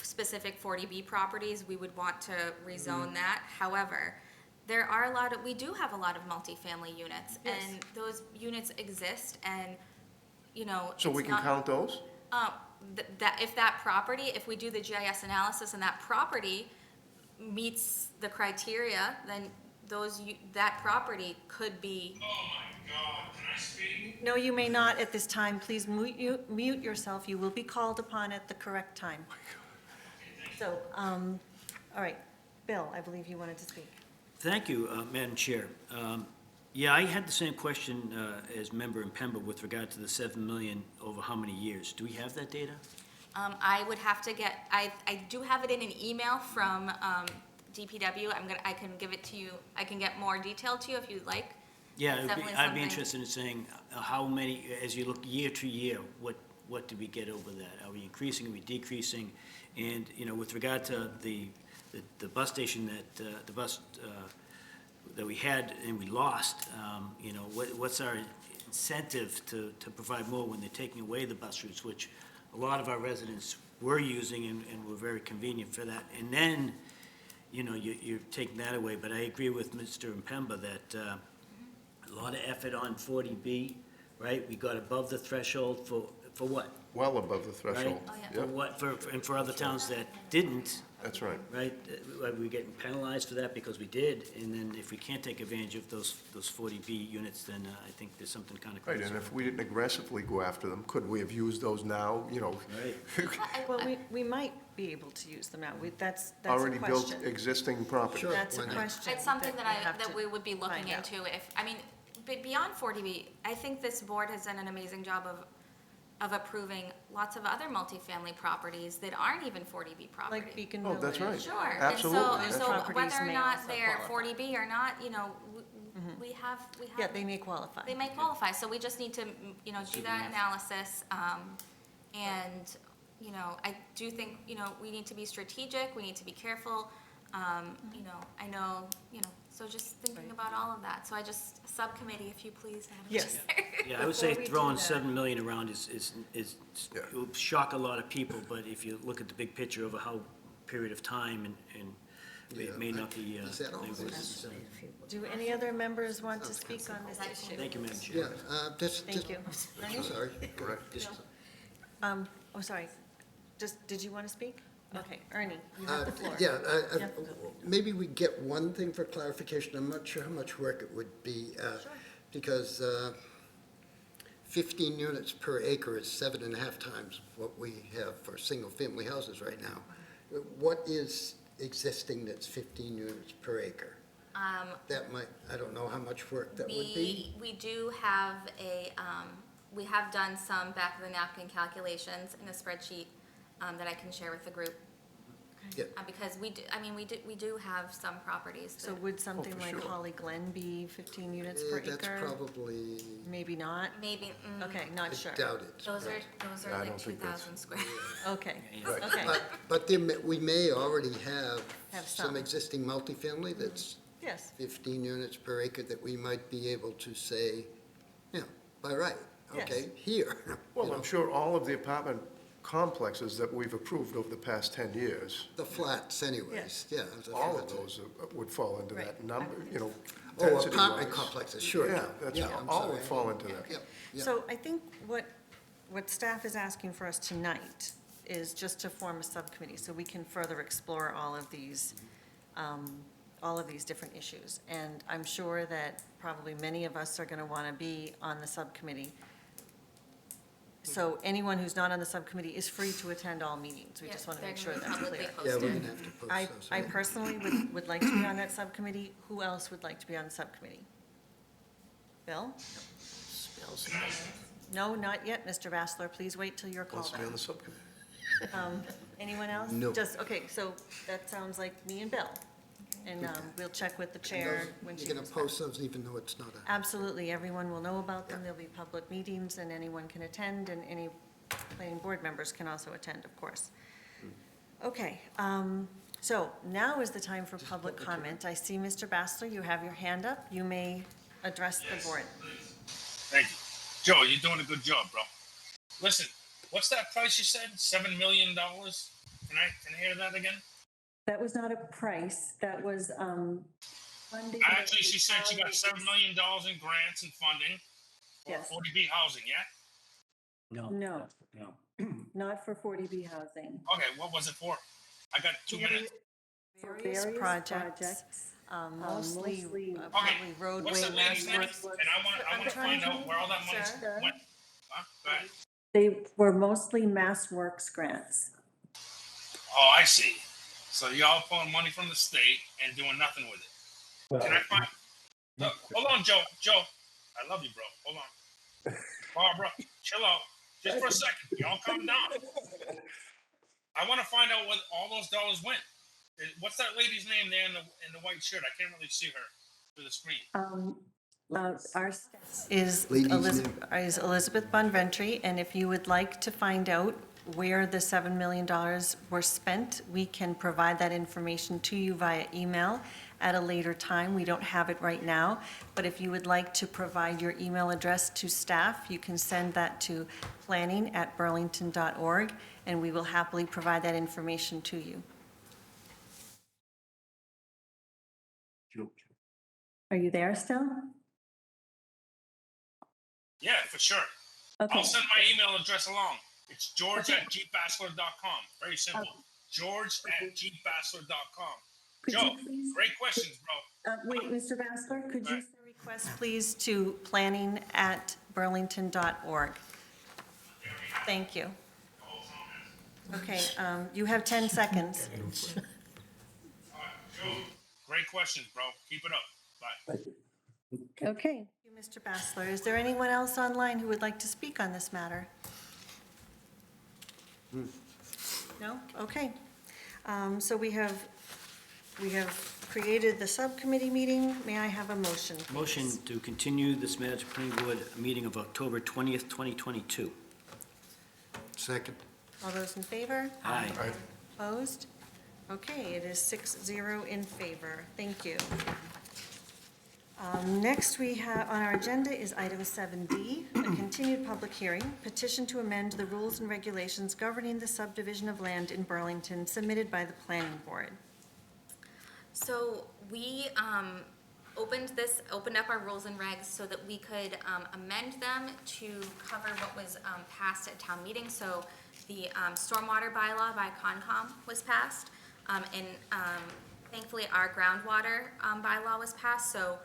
S3: specific 40B properties, we would want to rezone that. However, we do have a lot of multifamily units,
S2: Yes.
S3: and those units exist, and, you know.
S7: So we
S3: it's
S7: can
S3: not-
S7: count those?
S3: if we do the GIS analysis and that property meets the criteria, then that property could be.
S4: Oh my God, can I speak?
S2: No, you may not at this time. Please mute yourself. You will be called upon at the correct time. So, all right. Bill, I believe you wanted to speak.
S8: Thank you, Madam Chair. Yeah, I had the same question as Member Impemba with regard to the 7 million over how many years? Do we have that data?
S3: I would have to I do have it in an email from DPW. I can give it to you, I can get more detail to you if you'd like.
S8: Yeah,
S3: It's definitely
S8: I'd be
S3: something-
S8: interested in saying how many, as you look year to year, what did we get over that? Are we increasing, are we decreasing? And, you know, with regard to the bus station that we had and we lost, you know, what's our incentive to provide more when they're taking away the bus routes, which a lot of our residents were using and were very convenient for that. And then, you know, you're taking that away. But I agree with Mr. Impemba that a lot of effort on 40B, right? We got above the threshold for what?
S7: Well above the
S8: Right?
S7: threshold.
S3: Oh,
S8: For what, and for other towns that didn't,
S7: That's right.
S8: right? We're getting penalized for that because we did, and then if we can't take advantage of those 40B units, then I think there's something kind of
S7: Right,
S8: crazy.
S7: and if we didn't aggressively go after them, could we have used those now, you know?
S2: Well, we might be able to use them now. That's a
S7: Already built
S2: question.
S7: existing property.
S9: Sure.
S2: That's a
S9: Why not?
S2: question.
S3: It's something that
S2: have
S3: that
S2: to
S3: we would be looking
S2: find out.
S3: into but beyond 40B, I think this board has done an amazing job of approving lots of other multifamily properties that aren't even 40B properties.
S2: Like Beacon
S7: Oh,
S2: Village.
S7: that's right.
S3: Sure.
S7: Absolutely.
S3: And
S2: Those
S3: so
S2: properties
S3: whether or
S2: may
S3: not
S2: also
S3: they're
S2: qualify.
S3: 40B or not, you know, we have.
S2: Yeah, they may qualify.
S3: They may qualify, so we just need to, you know, do that analysis. And, you know, I do think, you know, we need to be strategic, we need to be careful. You know, I know, you know, so just thinking about all of that. So a subcommittee, if you please, Madam
S2: Yes.
S3: Chair.
S8: Yeah, I would say
S2: Before we do
S8: throwing
S2: that-
S8: 7 million around is,
S7: Yeah.
S8: it would shock a lot of people, but if you look at the big picture over how period of time and it may not be.
S9: Is that all?
S2: Do any other members want to speak on this issue?
S8: Thank you, Madam Chair.
S9: yeah,
S2: Thank you.
S9: I'm sorry.
S7: Correct.
S2: Oh, sorry. Did you want to speak? Okay, Ernie, you have the floor.
S9: Yeah,
S2: Yeah.
S9: maybe we get one thing for clarification. I'm not sure how much work it would be. Because 15 units per acre is 7.5 times what we have for single-family houses right now. What is existing that's 15 units per acre? That might, I don't know how much work that would be.
S3: We do have we have done some back of the napkin calculations in a spreadsheet that I can share with the group.
S9: Yeah.
S3: Because we do have some properties
S2: So
S3: that
S2: would something
S7: for
S2: like
S7: sure.
S2: Holly Glen be 15 units per
S9: That's
S2: acre?
S9: probably,
S2: Maybe not?
S3: maybe,
S2: Okay,
S9: I
S2: not sure.
S9: doubt it.
S3: those are
S7: I
S3: like
S7: don't think that's-
S3: 2,000 square.
S2: Okay,
S9: Right.
S2: okay,
S9: But we may already have
S2: Have
S9: some
S2: some.
S9: existing multifamily that's
S2: yes.
S9: 15 units per acre that we might be able to say, you know, by right, okay,
S2: Yes.
S9: here.
S7: Well,
S9: you
S7: I'm
S9: know,
S7: sure all of the apartment complexes that we've approved over the past 10 years,
S9: The flats anyways, yeah. the
S7: all of
S9: flats.
S7: those would fall into that
S2: Right.
S7: number, you know,
S9: Oh,
S7: density-wise.
S9: apartment complexes, sure.
S7: Yeah, that's,
S9: I'm
S7: all
S9: sorry.
S7: would fall into that.
S9: Yep, yep.
S2: So I think what staff is asking for us tonight is just to form a subcommittee so we can further explore all of these different issues. And I'm sure that probably many of us are going to want to be on the subcommittee. So anyone who's not on the subcommittee is free to attend all meetings. We just want to make sure that's clear.
S9: Yeah, we're gonna have to post
S2: I
S9: those.
S2: personally would like to be on that subcommittee. Who else would like to be on the subcommittee? Bill? No, not yet, Mr. Vassler. Please wait till you're
S7: Wants
S2: called
S7: to be on
S2: on.
S7: the subcommittee.
S2: Anyone else?
S9: No.
S2: Just, okay, so that sounds like me and Bill. And we'll check with the chair when she
S9: You're gonna
S2: comes back.
S9: post those even though it's not a,
S2: Absolutely, everyone will know about them. There'll be public meetings and anyone can attend and any planning board members can also attend, of course. Okay, so now is the time for public comment. I see, Mr. Bassler, you have your hand up. You may address the board.
S4: Thank you. Joe, you're doing a good job, bro. Listen, what's that price you said? $7 million? Can I hear that again?
S1: That was not a price, that was, funding. that
S4: Actually, she said she got $7 million in grants and funding for
S1: Yes.
S4: 40B housing, yeah?
S1: No,
S8: No.
S1: not for 40B housing.
S4: Okay, what was it for? I got 2 minutes.
S1: For
S2: Various projects, mostly probably roadway,
S4: What's the lady's name?
S2: mass
S4: And
S2: work.
S4: I want to find out where all that money
S2: Sir?
S4: went. Huh? Go ahead.
S1: They were mostly Mass Works grants.
S4: Oh, I see. So y'all pulling money from the state and doing nothing with it. Can I find? Look, hold on, Joe. Joe, I love you, bro. Hold on. Barbara, chill out. Just for a second. Y'all calm down. I want to find out what all those dollars went. What's that lady's name there in the white shirt? I can't really see her through the screen.
S1: Our staff
S2: Is
S9: Ladies'
S2: Elizabeth Bonventry, and if you would like to find out where the $7 million were spent, we can provide that information to you via email at a later time. We don't have it right now, but if you would like to provide your email address to staff, you can send that to planning@burlington.org, and we will happily provide that information to you.
S1: Are you there still?
S4: Yeah, for sure.
S1: Okay.
S4: I'll send my email address along. It's george@gbassler.com. Very simple. george@gbassler.com.
S1: Could
S4: Joe,
S1: you please-
S4: great questions, bro.
S1: Wait, Mr. Bassler, could you,
S2: Request, please, to planning@burlington.org. Thank you. Okay, you have 10 seconds.
S4: All right, Joe, great questions, bro. Keep it up. Bye.
S1: okay.
S2: Thank you, Mr. Bassler. Is there anyone else online who would like to speak on this matter? No? Okay. So we have created the subcommittee meeting. May I have a motion, please?
S8: Motion to continue this matter to planning board meeting of October 20th, 2022.
S9: second.
S2: All those in favor?
S8: Aye.
S2: Opposed? Okay, it is 6-0 in favor. Thank you. Next, we have, on our agenda is item 7D, a continued public hearing, petition to amend the rules and regulations governing the subdivision of land in Burlington submitted by the planning board.
S3: So we opened up our rules and regs so that we could amend them to cover what was passed at town meeting. So the stormwater bylaw by Concom was passed, and thankfully our groundwater bylaw was passed. So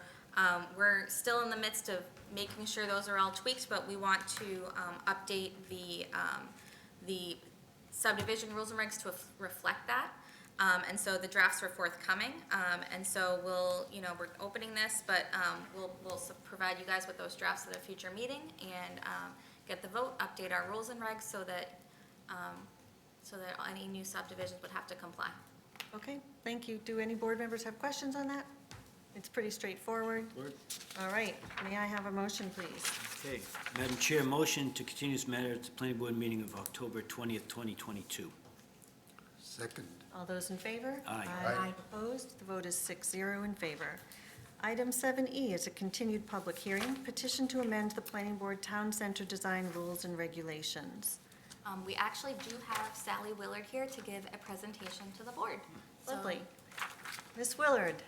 S3: we're still in the midst of making sure those are all tweaked, but we want to update the subdivision rules and regs to reflect that. And so the drafts are forthcoming, and so we're opening this, but we'll provide you guys with those drafts at a future meeting and get the vote, update our rules and regs so that so that any new subdivisions would have to comply.
S2: Okay, thank you. Do any board members have questions on that? It's pretty straightforward. All right, may I have a motion, please?
S8: Okay, Madam Chair, motion to continue this matter to the planning board meeting of October 20th, 2022.
S9: Second.
S2: All those in favor?
S8: Aye.
S9: Aye.
S2: Opposed? The vote is 6-0 in favor. Item 7E is a continued public hearing, petition to amend the planning board town center design rules and regulations.
S3: We actually do have Sally Willard here to give a presentation to the board. So-
S2: Lovely. Ms. Willard?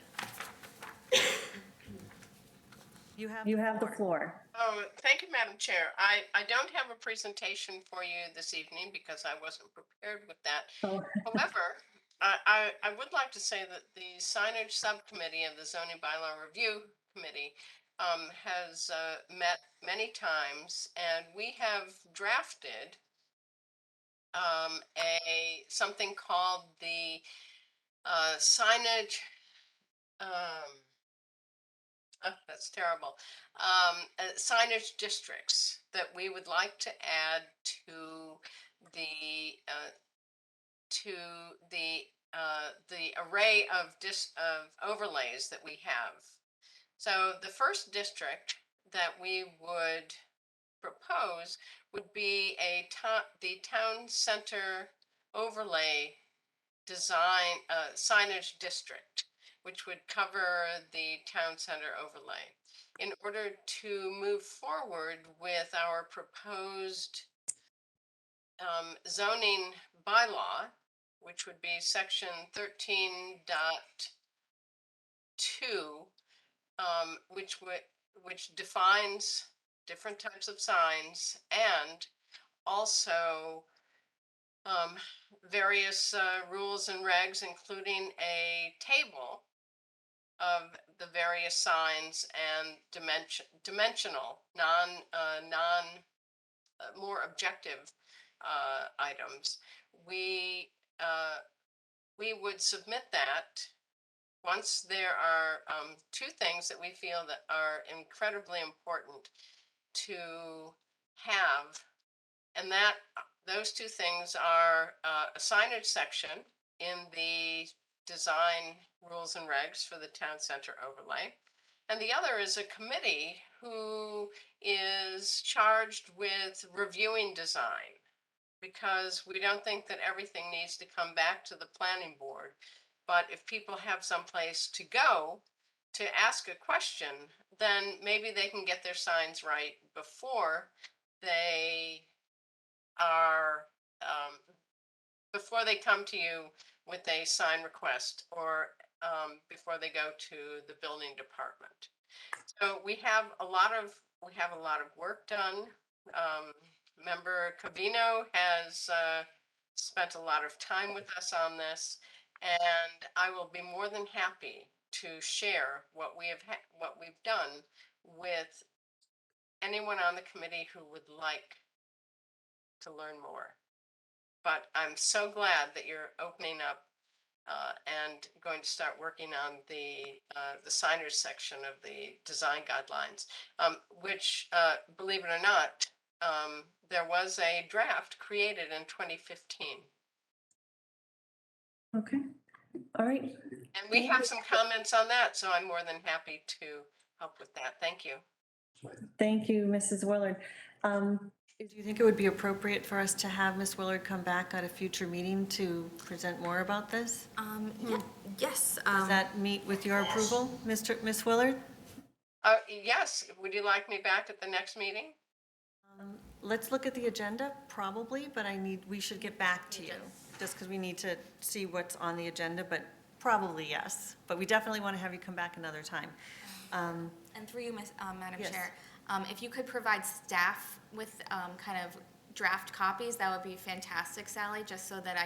S2: You have the floor.
S14: Oh, thank you, Madam Chair. I don't have a presentation for you this evening because I wasn't prepared with that.
S1: Oh.
S14: However, I would like to say that the signage subcommittee of the zoning bylaw review committee has met many times, and we have drafted something called the signage. Oh, that's terrible. Signage districts that we would like to add to the array of overlays that we have. So the first district that we would propose would be the town center overlay design signage district, which would cover the town center overlay. In order to move forward with our proposed zoning bylaw, which would be section 13.2, which defines different types of signs and also various rules and regs, including a table of the various signs and dimensional, more objective items. We would submit that once there are two things that we feel that are incredibly important to have, and those two things are a signage section in the design rules and regs for the town center overlay. And the other is a committee who is charged with reviewing design, because we don't think that everything needs to come back to the planning board. But if people have someplace to go to ask a question, then maybe they can get their signs right before they come to you with a sign request, or before they go to the building department. So we have a lot of work done. Member Covino has spent a lot of time with us on this, and I will be more than happy to share what we've done with anyone on the committee who would like to learn more. But I'm so glad that you're opening up and going to start working on the signage section of the design guidelines, which, believe it or not, there was a draft created in 2015.
S1: Okay, all right.
S14: And we have some comments on that, so I'm more than happy to help with that. Thank you.
S1: Thank you, Mrs. Willard.
S2: Do you think it would be appropriate for us to have Ms. Willard come back at a future meeting to present more about this?
S3: Yes.
S2: Does that meet with your approval, Ms. Willard?
S14: Yes, would you like me back at the next meeting?
S2: Let's look at the agenda, probably, but we should get back to you, just because we need to see what's on the agenda, but probably yes. But we definitely want to have you come back another time.
S3: And through you, Madam
S2: Yes.
S3: Chair, if you could provide staff with kind of draft copies, that would be fantastic, Sally, just so that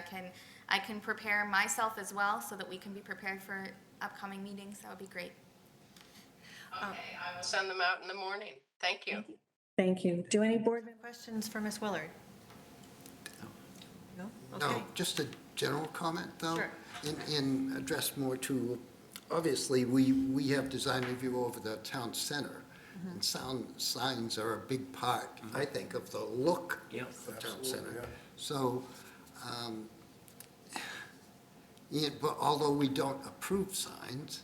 S3: I can prepare myself as well, so that we can be prepared for upcoming meetings. That would be great.
S14: Okay, I will send them out in the morning. Thank you.
S1: Thank you. Do any board members?
S2: Questions for Ms. Willard? No?
S9: No,
S2: Okay.
S9: just a general comment, though.
S2: Sure.
S9: In address more to, obviously, we have design review over the town center. And signs are a big part, I think, of the look
S8: Yeah,
S9: of town center. So Yeah, but although we don't approve signs,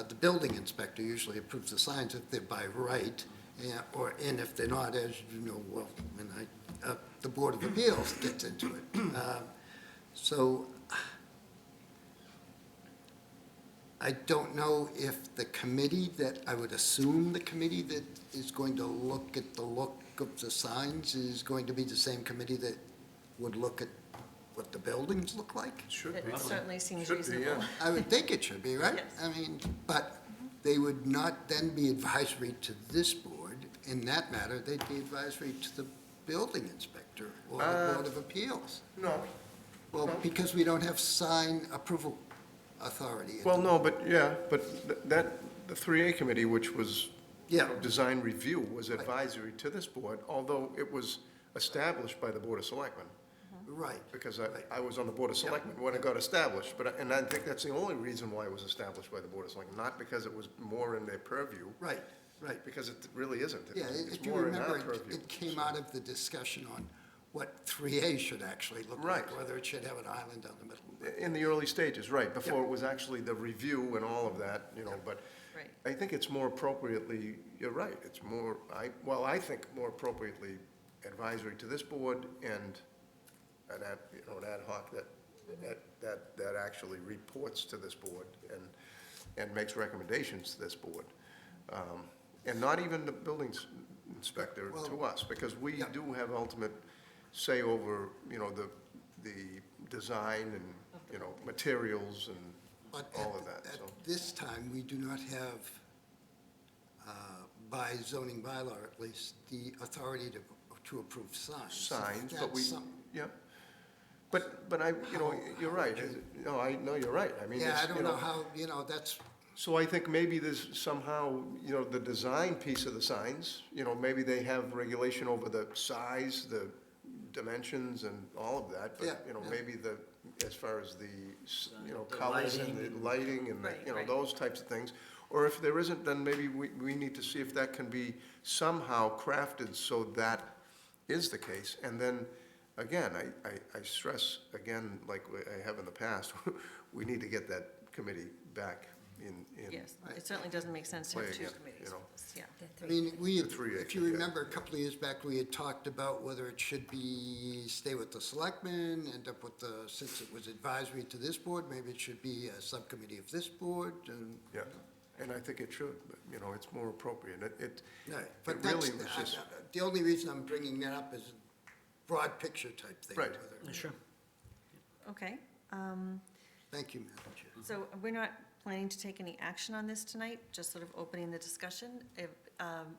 S9: the building inspector usually approves the signs if they're by right, and if they're not, as you know, well, the Board of Appeals gets into it. So I don't know if the committee I would assume the committee that is going to look at the look of the signs is going to be the same committee that would look at what the buildings look like?
S7: Should
S2: It
S7: be.
S2: certainly seems
S7: Should be,
S2: reasonable.
S7: yeah.
S9: I would think it should be, right?
S2: Yes.
S9: I mean, but they would not then be advisory to this board. In that matter, they'd be advisory to the building inspector or the Board of Appeals.
S7: No.
S9: Well, because we don't have sign approval authority.
S7: Well, no, but, yeah, but that, the 3A committee, which was, you
S9: Yeah.
S7: know, design review, was advisory to this board, although it was established by the Board of Selectmen.
S9: Right.
S7: Because I was on the Board of Selectmen when it got established, and I think that's the only reason why it was established by the Board of Selectmen, not because it was more in their purview,
S9: Right, right.
S7: because it really isn't.
S9: Yeah,
S7: It's
S9: if you
S7: more in our
S9: remember,
S7: purview.
S9: it came out of the discussion on what 3A should actually look like,
S7: Right.
S9: whether it should have an island down the middle.
S7: In the early stages, right, before it was actually the review and all of that, you know, but
S2: Right.
S7: I think it's more appropriately, you're right, it's more, I think more appropriately advisory to this board and an ad hoc that actually reports to this board and makes recommendations to this board. And not even the buildings inspector to us, because we do have ultimate say over, you know, the design and, you know, materials and
S9: But
S7: all of that,
S9: at
S7: so.
S9: this time, we do not have, by zoning bylaw at least, the authority to approve signs.
S7: Signs, but
S9: That's
S7: we,
S9: some-
S7: yeah. But I, you know, you're right. No, you're right. I mean,
S9: Yeah,
S7: it's,
S9: I don't
S7: you
S9: know how, that's,
S7: So I think maybe there's somehow, you know, the design piece of the signs, you know, maybe they have regulation over the size, the dimensions and all of that.
S9: Yeah,
S7: But, you know,
S9: yeah.
S7: maybe as far as the, you know,
S8: The
S7: colors and
S8: lighting
S7: the lighting and,
S2: Right,
S7: you know,
S2: right.
S7: those types of things. Or if there isn't, then maybe we need to see if that can be somehow crafted so that is the case. And then, again, I stress, again, like I have in the past, we need to get that committee back in.
S2: Yes, it certainly doesn't make sense to have
S7: Play
S2: two
S7: again,
S2: committees.
S7: you know.
S2: Yeah.
S9: I mean,
S7: The 3A,
S9: if you
S7: yeah.
S9: remember, a couple of years back, we had talked about whether it should stay with the selectmen, end up with since it was advisory to this board, maybe it should be a subcommittee of this board, and.
S7: Yeah, and I think it should, but, you know, it's more appropriate.
S9: Right,
S7: It
S9: but
S7: really
S9: that's,
S7: was just,
S9: the only reason I'm bringing that up is a broad picture type thing.
S7: Right.
S9: whether-
S8: Sure.
S2: Okay,
S9: Thank you, Madam Chair.
S2: so we're not planning to take any action on this tonight, just sort of opening the discussion. If,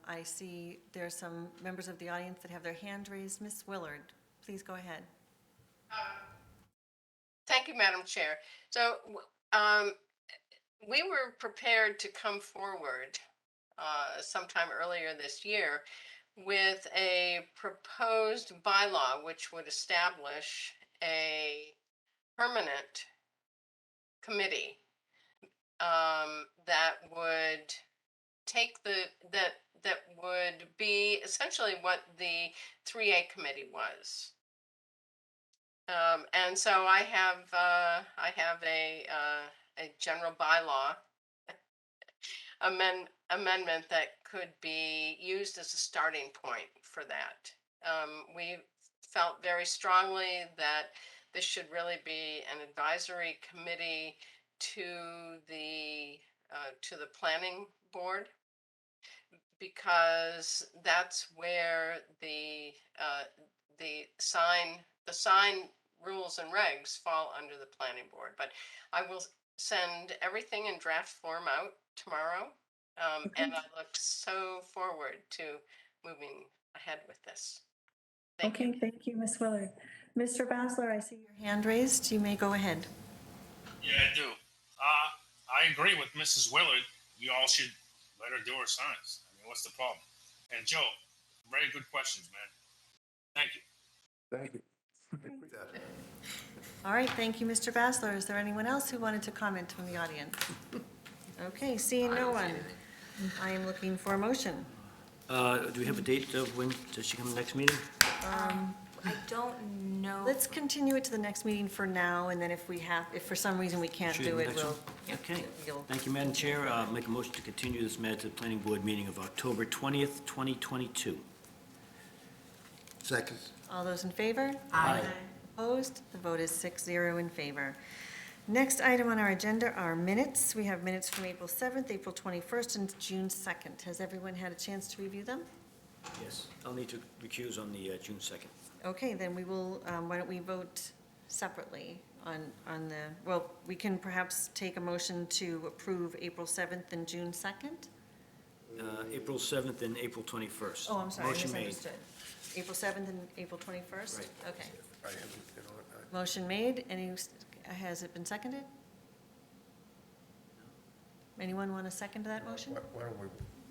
S2: I see there are some members of the audience that have their hand raised. Ms. Willard, please go ahead.
S14: Thank you, Madam Chair. So, we were prepared to come forward sometime earlier this year with a proposed bylaw which would establish a permanent committee that would take that would be essentially what the 3A committee was. And so I have a general bylaw amendment that could be used as a starting point for that. We felt very strongly that this should really be an advisory committee to the planning board, because that's where the sign rules and regs fall under the planning board. But I will send everything in draft form out tomorrow. And I look so forward to moving ahead with this. Thank you.
S1: Okay, thank you, Ms. Willard. Mr. Bassler, I see your
S2: Hand raised, you may go ahead.
S4: Yeah, I do. I agree with Mrs. Willard. We all should let her do her signs. I mean, what's the problem? And Joe, very good questions, man. Thank you.
S7: thank you.
S2: All right, thank you, Mr. Bassler. Is there anyone else who wanted to comment from the audience? Okay, seeing no one, I am looking for a motion.
S8: Do we have a date of when does she come next meeting?
S3: I don't know.
S2: Let's continue it to the next meeting for now, and then if for some reason we can't
S8: Should
S2: do
S8: we
S2: it,
S8: next
S2: we'll.
S8: one? Okay.
S2: you'll-
S8: Thank you, Madam Chair. Make a motion to continue this matter to the planning board meeting of October 20th, 2022.
S9: Second.
S2: All those in favor?
S8: Aye.
S2: Opposed? The vote is 6-0 in favor. Next item on our agenda are minutes. We have minutes from April 7th, April 21st, and June 2nd. Has everyone had a chance to review them?
S8: Yes, I'll need to recuse on the June 2nd.
S2: Okay, then we will, why don't we vote separately on the, well, we can perhaps take a motion to approve April 7th and June 2nd?
S8: April 7th and April 21st.
S2: Oh, I'm sorry, I
S8: Motion made.
S2: misunderstood. April 7th and April 21st?
S8: Right.
S2: Okay.
S7: I haven't, you know,
S2: Motion made. Has it been seconded? Anyone want to second that motion?
S7: why don't we?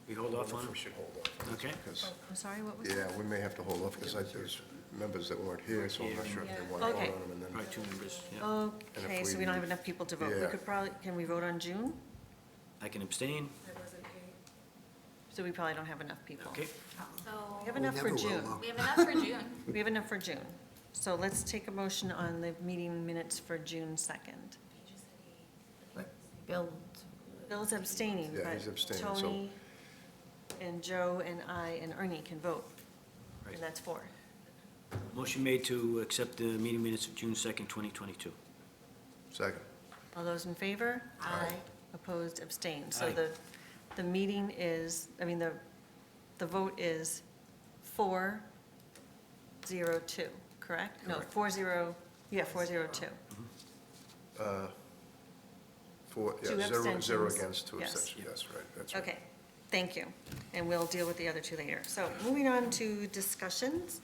S8: We hold off on it?
S7: We should hold off. on this
S8: Okay.
S7: Because,
S2: I'm sorry, what was that?
S7: yeah, we may have to hold off because there's members that weren't here, so I'm not sure if they want to vote
S2: Okay.
S7: on them and then.
S8: Probably two members, yeah.
S2: Okay,
S7: if
S2: so
S7: we-
S2: we don't have enough people to vote. We
S7: Yeah.
S2: could probably, can we vote on June?
S8: I can abstain.
S2: So we probably don't have enough people.
S8: Okay.
S3: So,
S2: We have enough for
S9: never will,
S2: June.
S9: though.
S3: we have enough for June.
S2: We have enough for June. So let's take a motion on the meeting minutes for June 2nd.
S13: Bill,
S2: Bill's abstaining,
S7: Yeah,
S2: but
S7: he's abstaining, so-
S2: Tony and Joe and I and Ernie can vote.
S8: Right.
S2: And that's 4.
S8: Motion made to accept the meeting minutes of June 2nd, 2022.
S7: Second.
S2: All those in favor? Aye. Opposed, abstained. So
S8: Aye.
S2: the meeting is, the vote is 4-0-2, correct? No, 4-0, yeah, 4-0-2.
S7: Yeah,
S2: Two
S7: 0
S2: abstentions.
S7: against, 2
S2: Yes.
S7: abstentions, yes, right, that's right.
S2: Okay, thank you. And we'll deal with the other 2 later. So moving on to discussions.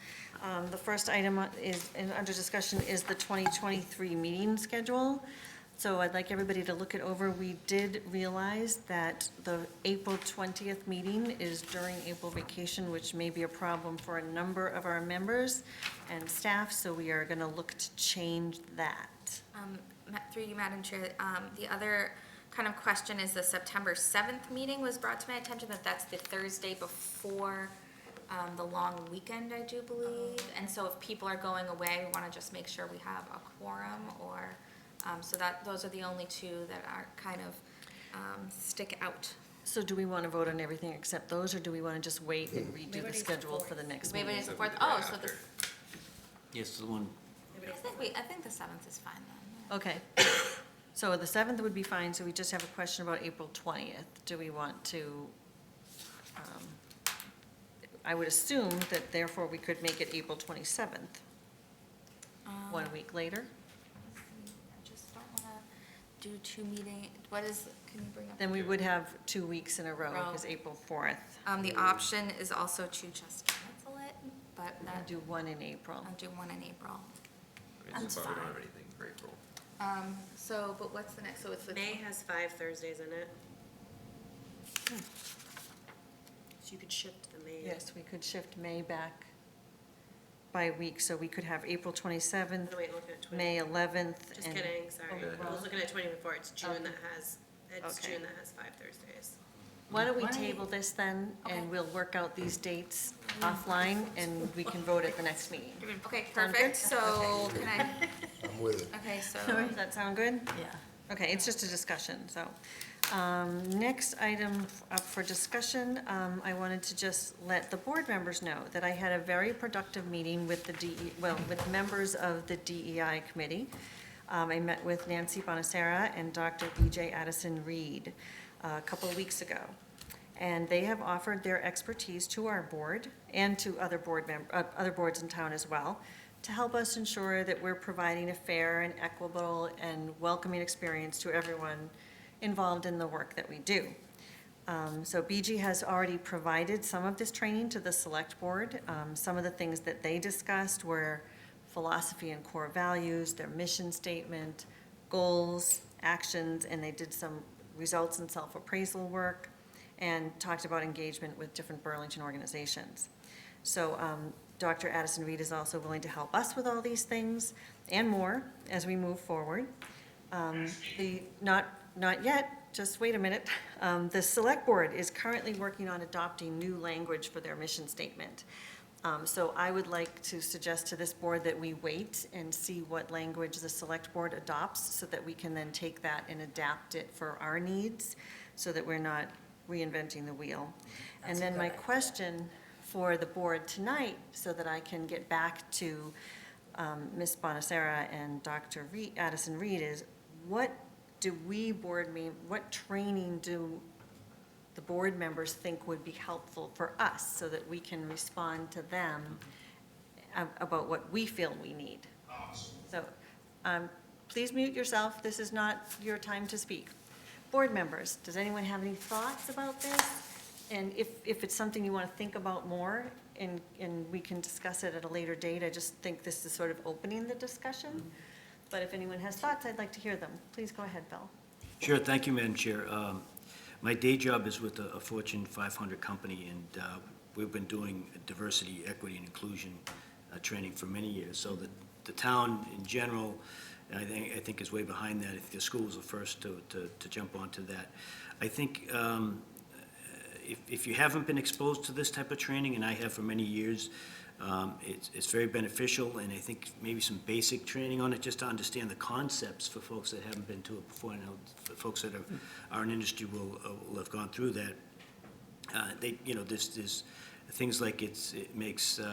S2: The first item under discussion is the 2023 meeting schedule. So I'd like everybody to look it over. We did realize that the April 20th meeting is during April vacation, which may be a problem for a number of our members and staff, so we are going to look to change that.
S3: Through you, Madam Chair, the other kind of question is the September 7th meeting was brought to my attention, that's the Thursday before the long weekend, I do believe. And so if people are going away, we want to just make sure we have a quorum, or, so those are the only 2 that are kind of stick out.
S2: So do we want to vote on everything except those, or do we want to just wait and redo the schedule for the next
S3: Maybe
S2: meeting?
S3: it's the 4th, oh, so the,
S8: Yes, the one,
S3: I think the 7th is fine then.
S2: Okay, so the 7th would be fine, so we just have a question about April 20th. Do we want to, I would assume that therefore we could make it April 27th, 1 week later?
S3: I just don't want to do 2 meeting, can you bring up?
S2: Then we would have 2 weeks in a row,
S3: Row.
S2: because April 4th.
S3: The option is also to just cancel it, but
S2: We'll do one in April.
S3: I'll do one in April.
S11: That's fine. We don't have anything for April.
S3: So, but what's the next, so it's the.
S12: May has 5 Thursdays in it. So you could shift the May.
S2: Yes, we could shift May back by a week, so we could have April 27th,
S12: No, wait, looking at 20.
S2: May 11th.
S12: Just
S2: and-
S12: kidding, sorry.
S2: Oh,
S12: I was looking at 24, it's June
S2: Okay.
S12: that has,
S2: Okay.
S12: June that has 5 Thursdays.
S2: Why don't we table this then, and we'll work out these dates offline, and we can vote at the next meeting.
S3: Okay,
S2: Sound good?
S3: perfect, so can I,
S7: I'm with it.
S3: okay, so.
S2: Does that sound good?
S13: yeah.
S2: Okay, it's just a discussion, so. Next item up for discussion, I wanted to just let the board members know that I had a very productive meeting with with members of the DEI committee. I met with Nancy Bonacera and Dr. BJ Addison Reed a couple of weeks ago. And they have offered their expertise to our board and to other boards in town as well, to help us ensure that we're providing a fair and equitable and welcoming experience to everyone involved in the work that we do. So BG has already provided some of this training to the select board. Some of the things that they discussed were philosophy and core values, their mission statement, goals, actions, and they did some results and self-appraisal work, and talked about engagement with different Burlington organizations. So Dr. Addison Reed is also willing to help us with all these things and more as we move forward. Not yet, just wait a minute. The select board is currently working on adopting new language for their mission statement. So I would like to suggest to this board that we wait and see what language the select board adopts so that we can then take that and adapt it for our needs, so that we're not reinventing the wheel. And then my question for the board tonight, so that I can get back to Ms. Bonacera and Dr. Addison Reed, is what do we what training do the board members think would be helpful for us so that we can respond to them about what we feel we need? So please mute yourself. This is not your time to speak. Board members, does anyone have any thoughts about this? And if it's something you want to think about more, and we can discuss it at a later date, I just think this is sort of opening the discussion. But if anyone has thoughts, I'd like to hear them. Please go ahead, Bill.
S8: Sure, thank you, Madam Chair. My day job is with a Fortune 500 company, and we've been doing diversity, equity, and inclusion training for many years. So the town in general, I think is way behind that. If the school was the first to jump onto that. I think if you haven't been exposed to this type of training, and I have for many years, it's very beneficial, and I think maybe some basic training on it, just to understand the concepts for folks that haven't been to it before. I know for folks that are in industry will have gone through that. There's things like it makes you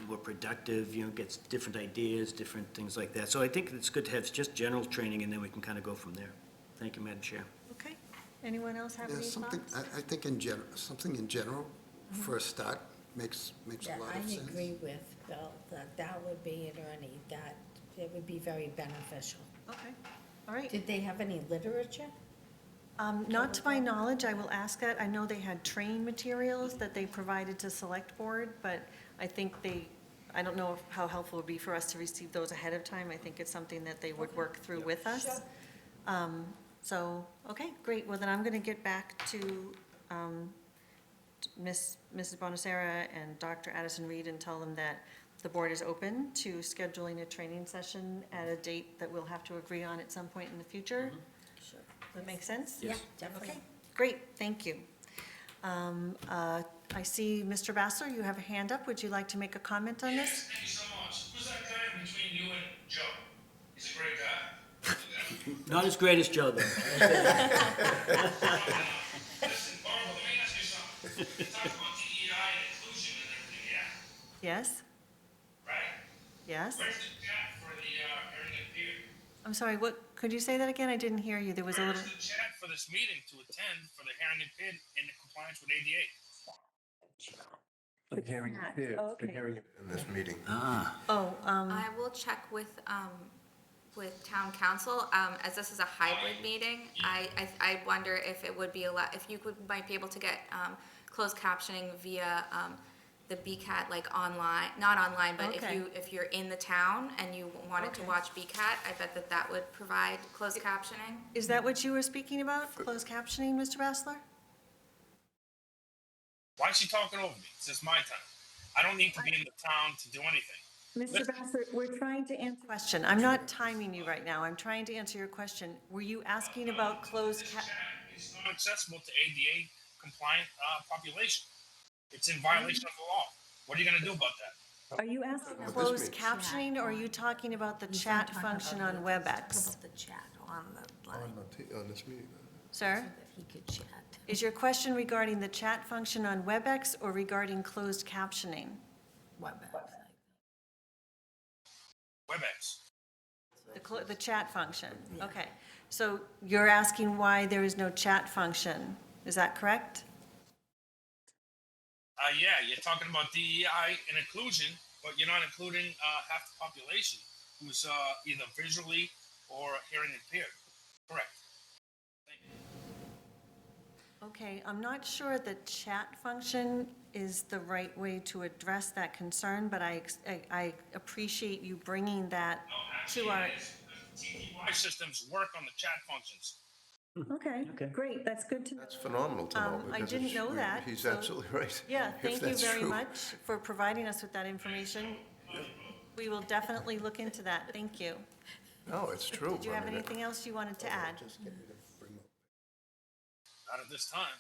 S8: more productive, gets different ideas, different things like that. So I think it's good to have just general training, and then we can kind of go from there. Thank you, Madam Chair.
S2: Okay. Anyone else have any
S9: Something,
S2: thoughts?
S9: I think something in general, for a start, makes a lot of sense.
S13: I agree with Bill, that would be, Attorney, that it would be very beneficial.
S2: Okay, all right.
S13: Did they have any literature?
S2: Not to my knowledge, I will ask that. I know they had training materials that they provided to Select Board, but I think I don't know how helpful it would be for us to receive those ahead of time. I think it's something that they would work through with us. So, okay, great. Well, then I'm going to get back to Mrs. Bonacera and Dr. Addison Reed and tell them that the board is open to scheduling a training session at a date that we'll have to agree on at some point in the future.
S13: Sure.
S2: That make sense?
S13: Yeah, definitely.
S2: Okay, great, thank you. I see, Mr. Bassler, you have a hand up. Would you like to make a comment on this?
S4: Yes, thank you so much. Who's that guy between you and Joe? He's a great guy.
S8: Not as great as Joe, though.
S4: Listen, Barbara, let me ask you something. You talk about DEI and inclusion and everything, yeah?
S2: Yes,
S4: Right?
S2: yes?
S4: Where's the chat for the hearing impaired?
S2: I'm sorry, could you say that again? I didn't hear you. There was a little,
S4: Where's the chat for this meeting to attend for the hearing impaired in compliance with ADA?
S5: The hearing,
S1: Okay.
S5: the hearing.
S7: In this meeting.
S3: I will check with town council, as this is a hybrid meeting. I wonder if it would be if you might be able to get closed captioning via the BCAT, like online, not online, but
S2: Okay.
S3: if you're in the town and you wanted to
S2: Okay.
S3: watch BCAT, I bet that would provide closed captioning.
S2: is that what you were speaking about, closed captioning, Mr. Bassler?
S4: Why is she talking over me? This is my time. I don't need to be in the town to do anything.
S1: Mr. Bassler, we're trying to answer.
S2: Question, I'm not timing you right now. I'm trying to answer your question. Were you asking about closed
S4: This
S2: cap?
S4: chat is not accessible to ADA compliant population. It's in violation of the law. What are you gonna do about that?
S1: Are you asking?
S7: What this
S2: Closed
S7: means.
S2: captioning, or are you talking about the
S13: He's
S2: chat
S13: not talking
S2: function
S13: about
S2: on
S13: the-
S2: WebEx?
S13: about the chat on the line,
S7: On this meeting.
S2: Sir,
S13: that he could chat.
S2: is your question regarding the chat function on WebEx or regarding closed captioning?
S13: WebEx.
S4: WebEx.
S2: The chat function, okay. So you're asking why there is no chat function, is that correct?
S4: Yeah, you're talking about DEI and inclusion, but you're not including half the population who's either visually or hearing impaired. Correct.
S2: Okay, I'm not sure the chat function is the right way to address that concern, but I appreciate you bringing that to our,
S4: TTY systems work on the chat functions.
S1: Okay, great, that's good to know.
S7: That's phenomenal to know.
S2: I
S7: because
S2: didn't
S7: it's-
S2: know that,
S7: He's
S2: so-
S7: absolutely right.
S2: yeah,
S7: if
S2: thank you
S7: that's
S2: very
S7: true.
S2: much for providing us with that information. We will definitely look into that, thank you.
S7: No, it's true.
S2: Did you
S7: I
S2: have
S7: mean,
S2: anything else you wanted to add?
S4: Not at this time.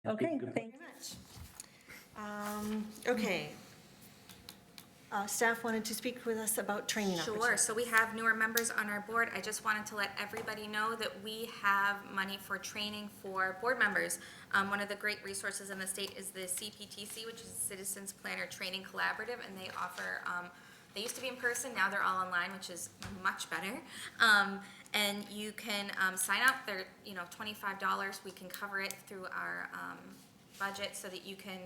S1: Okay, thank you.
S2: Okay. Staff wanted to speak with us about training opportunities.
S3: Sure, so we have newer members on our board. I just wanted to let everybody know that we have money for training for board members. One of the great resources in the state is the CPTC, which is Citizens Planner Training Collaborative, and they offer, they used to be in person, now they're all online, which is much better. And you can sign up, they're, $25. We can cover it through our budget so that you can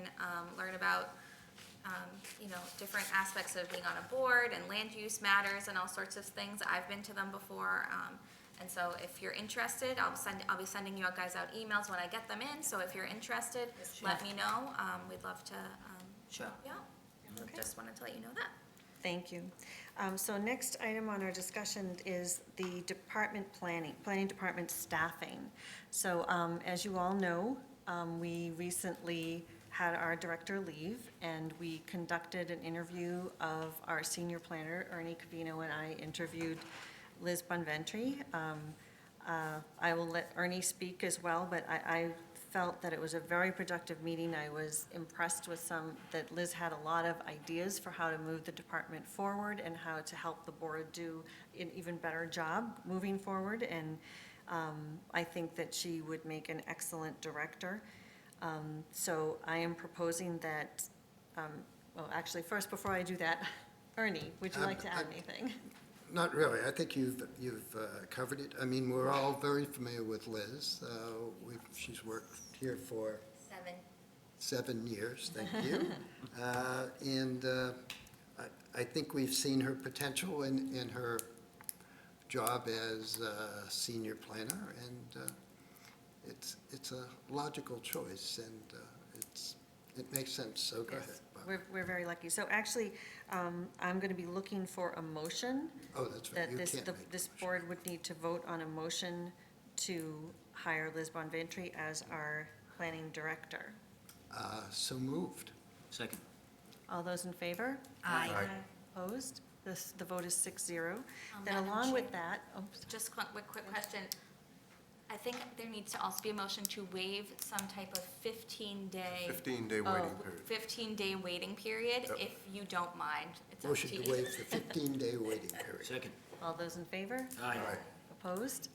S3: learn about different aspects of being on a board and land use matters and all sorts of things. I've been to them before, and so if you're interested, I'll be sending you guys out emails when I get them in. So if you're interested, let me know. We'd love to.
S2: Sure.
S3: Yeah.
S2: Okay.
S3: Just wanted to let you know that.
S2: Thank you. So next item on our discussion is the department planning department staffing. So as you all know, we recently had our director leave, and we conducted an interview of our senior planner. Ernie Covino and I interviewed Liz Bonventry. I will let Ernie speak as well, but I felt that it was a very productive meeting. I was impressed with that Liz had a lot of ideas for how to move the department forward and how to help the board do an even better job moving forward. And I think that she would make an excellent director. So I am proposing that, well, actually, first, before I do that, Ernie, would you like to add anything?
S9: Not really. I think you've covered it. I mean, we're all very familiar with Liz. She's worked here for 7 years, thank you. And I think we've seen her potential in her job as a senior planner, and it's a logical choice, and it makes sense, so go ahead, Bob.
S2: We're very lucky. So actually, I'm going to be looking for a motion.
S9: Oh, that's right, you
S2: That
S9: can't make
S2: this board would need to vote on a motion to hire Liz Bonventry as our planning director.
S9: So moved.
S8: Second.
S2: All those in favor?
S3: Aye.
S2: Opposed? The vote is 6-0. Then
S3: Madam
S2: along with
S3: Chair.
S2: that,
S3: Just quick question. I think there needs to also be a motion to waive some type of 15-day.
S7: 15-day waiting period.
S3: 15-day waiting period,
S7: Yep.
S3: if you don't mind. It's up
S9: Motion
S3: to
S9: to
S3: you.
S9: waive the 15-day waiting period.
S8: Second.
S2: all those in favor?
S8: Aye.
S2: Opposed?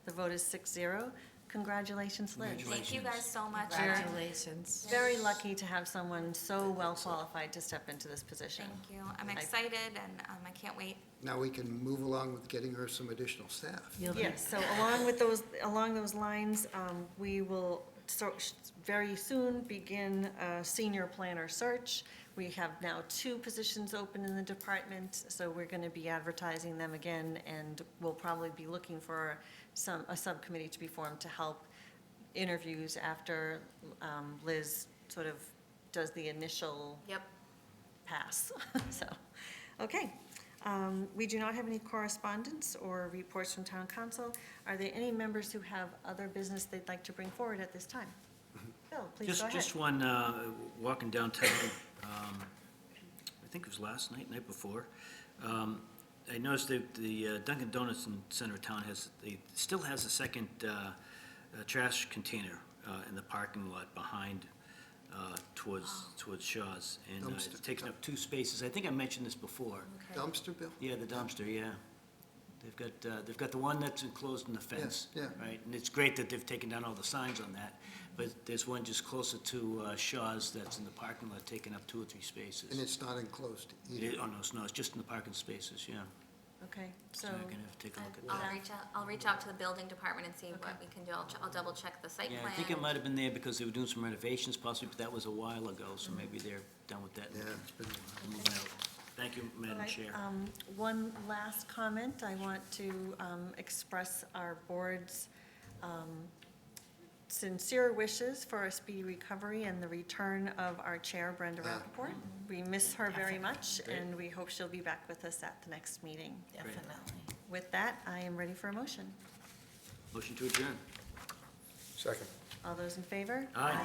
S2: The vote is 6-0. Congratulations, Liz.
S3: Thank you guys so much.
S13: Congratulations.
S2: Very lucky to have someone so well qualified to step into this position.
S3: Thank you. I'm excited, and I can't wait.
S9: Now we can move along with getting her some additional staff.
S2: Yes, so along those lines, we will very soon begin a senior planner search. We have now 2 positions open in the department, so we're going to be advertising them again, and we'll probably be looking for a subcommittee to be formed to help interviews after Liz sort of does the initial
S3: Yep.
S2: pass. So, okay. We do not have any correspondence or reports from town council. Are there any members who have other business they'd like to bring forward at this time? Bill, please go ahead.
S8: Just one, walking downtown, I think it was last night, night before. I noticed that the Dunkin' Donuts in center of town still has a second trash container in the parking lot behind towards Shaw's. And it's
S9: Dumpster.
S8: taken up 2 spaces. I think I mentioned this before.
S9: Dumpster, Bill?
S8: Yeah, the dumpster, yeah. They've got the one that's enclosed in the fence.
S9: yeah.
S8: Right, and it's great that they've taken down all the signs on that, but there's one just closer to Shaw's that's in the parking lot, taking up 2 or 3 spaces.
S9: And it's not enclosed either.
S8: Oh, no, it's just in the parking spaces, yeah.
S2: Okay, so,
S8: So you're gonna have to take a look at that.
S3: I'll reach out to the building department and see what we can do. I'll double check the site
S8: Yeah,
S3: plan.
S8: I think it might have been there because they were doing some renovations possibly, but that was a while ago, so maybe they're done with that.
S9: Yeah, it's been a while.
S8: Moving out. Thank you, Madam
S2: Right,
S8: Chair.
S2: one last comment. I want to express our board's sincere wishes for a speedy recovery and the return of our chair, Brenda Rappaport. We miss her very much, and we hope she'll be back with us at the next meeting.
S13: Definitely.
S2: With that, I am ready for a motion.
S8: Motion to adjourn.
S7: Second.
S2: All those in favor?
S8: Aye.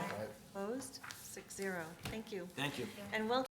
S2: Opposed? 6-0. Thank you.
S8: Thank you.
S2: And welcome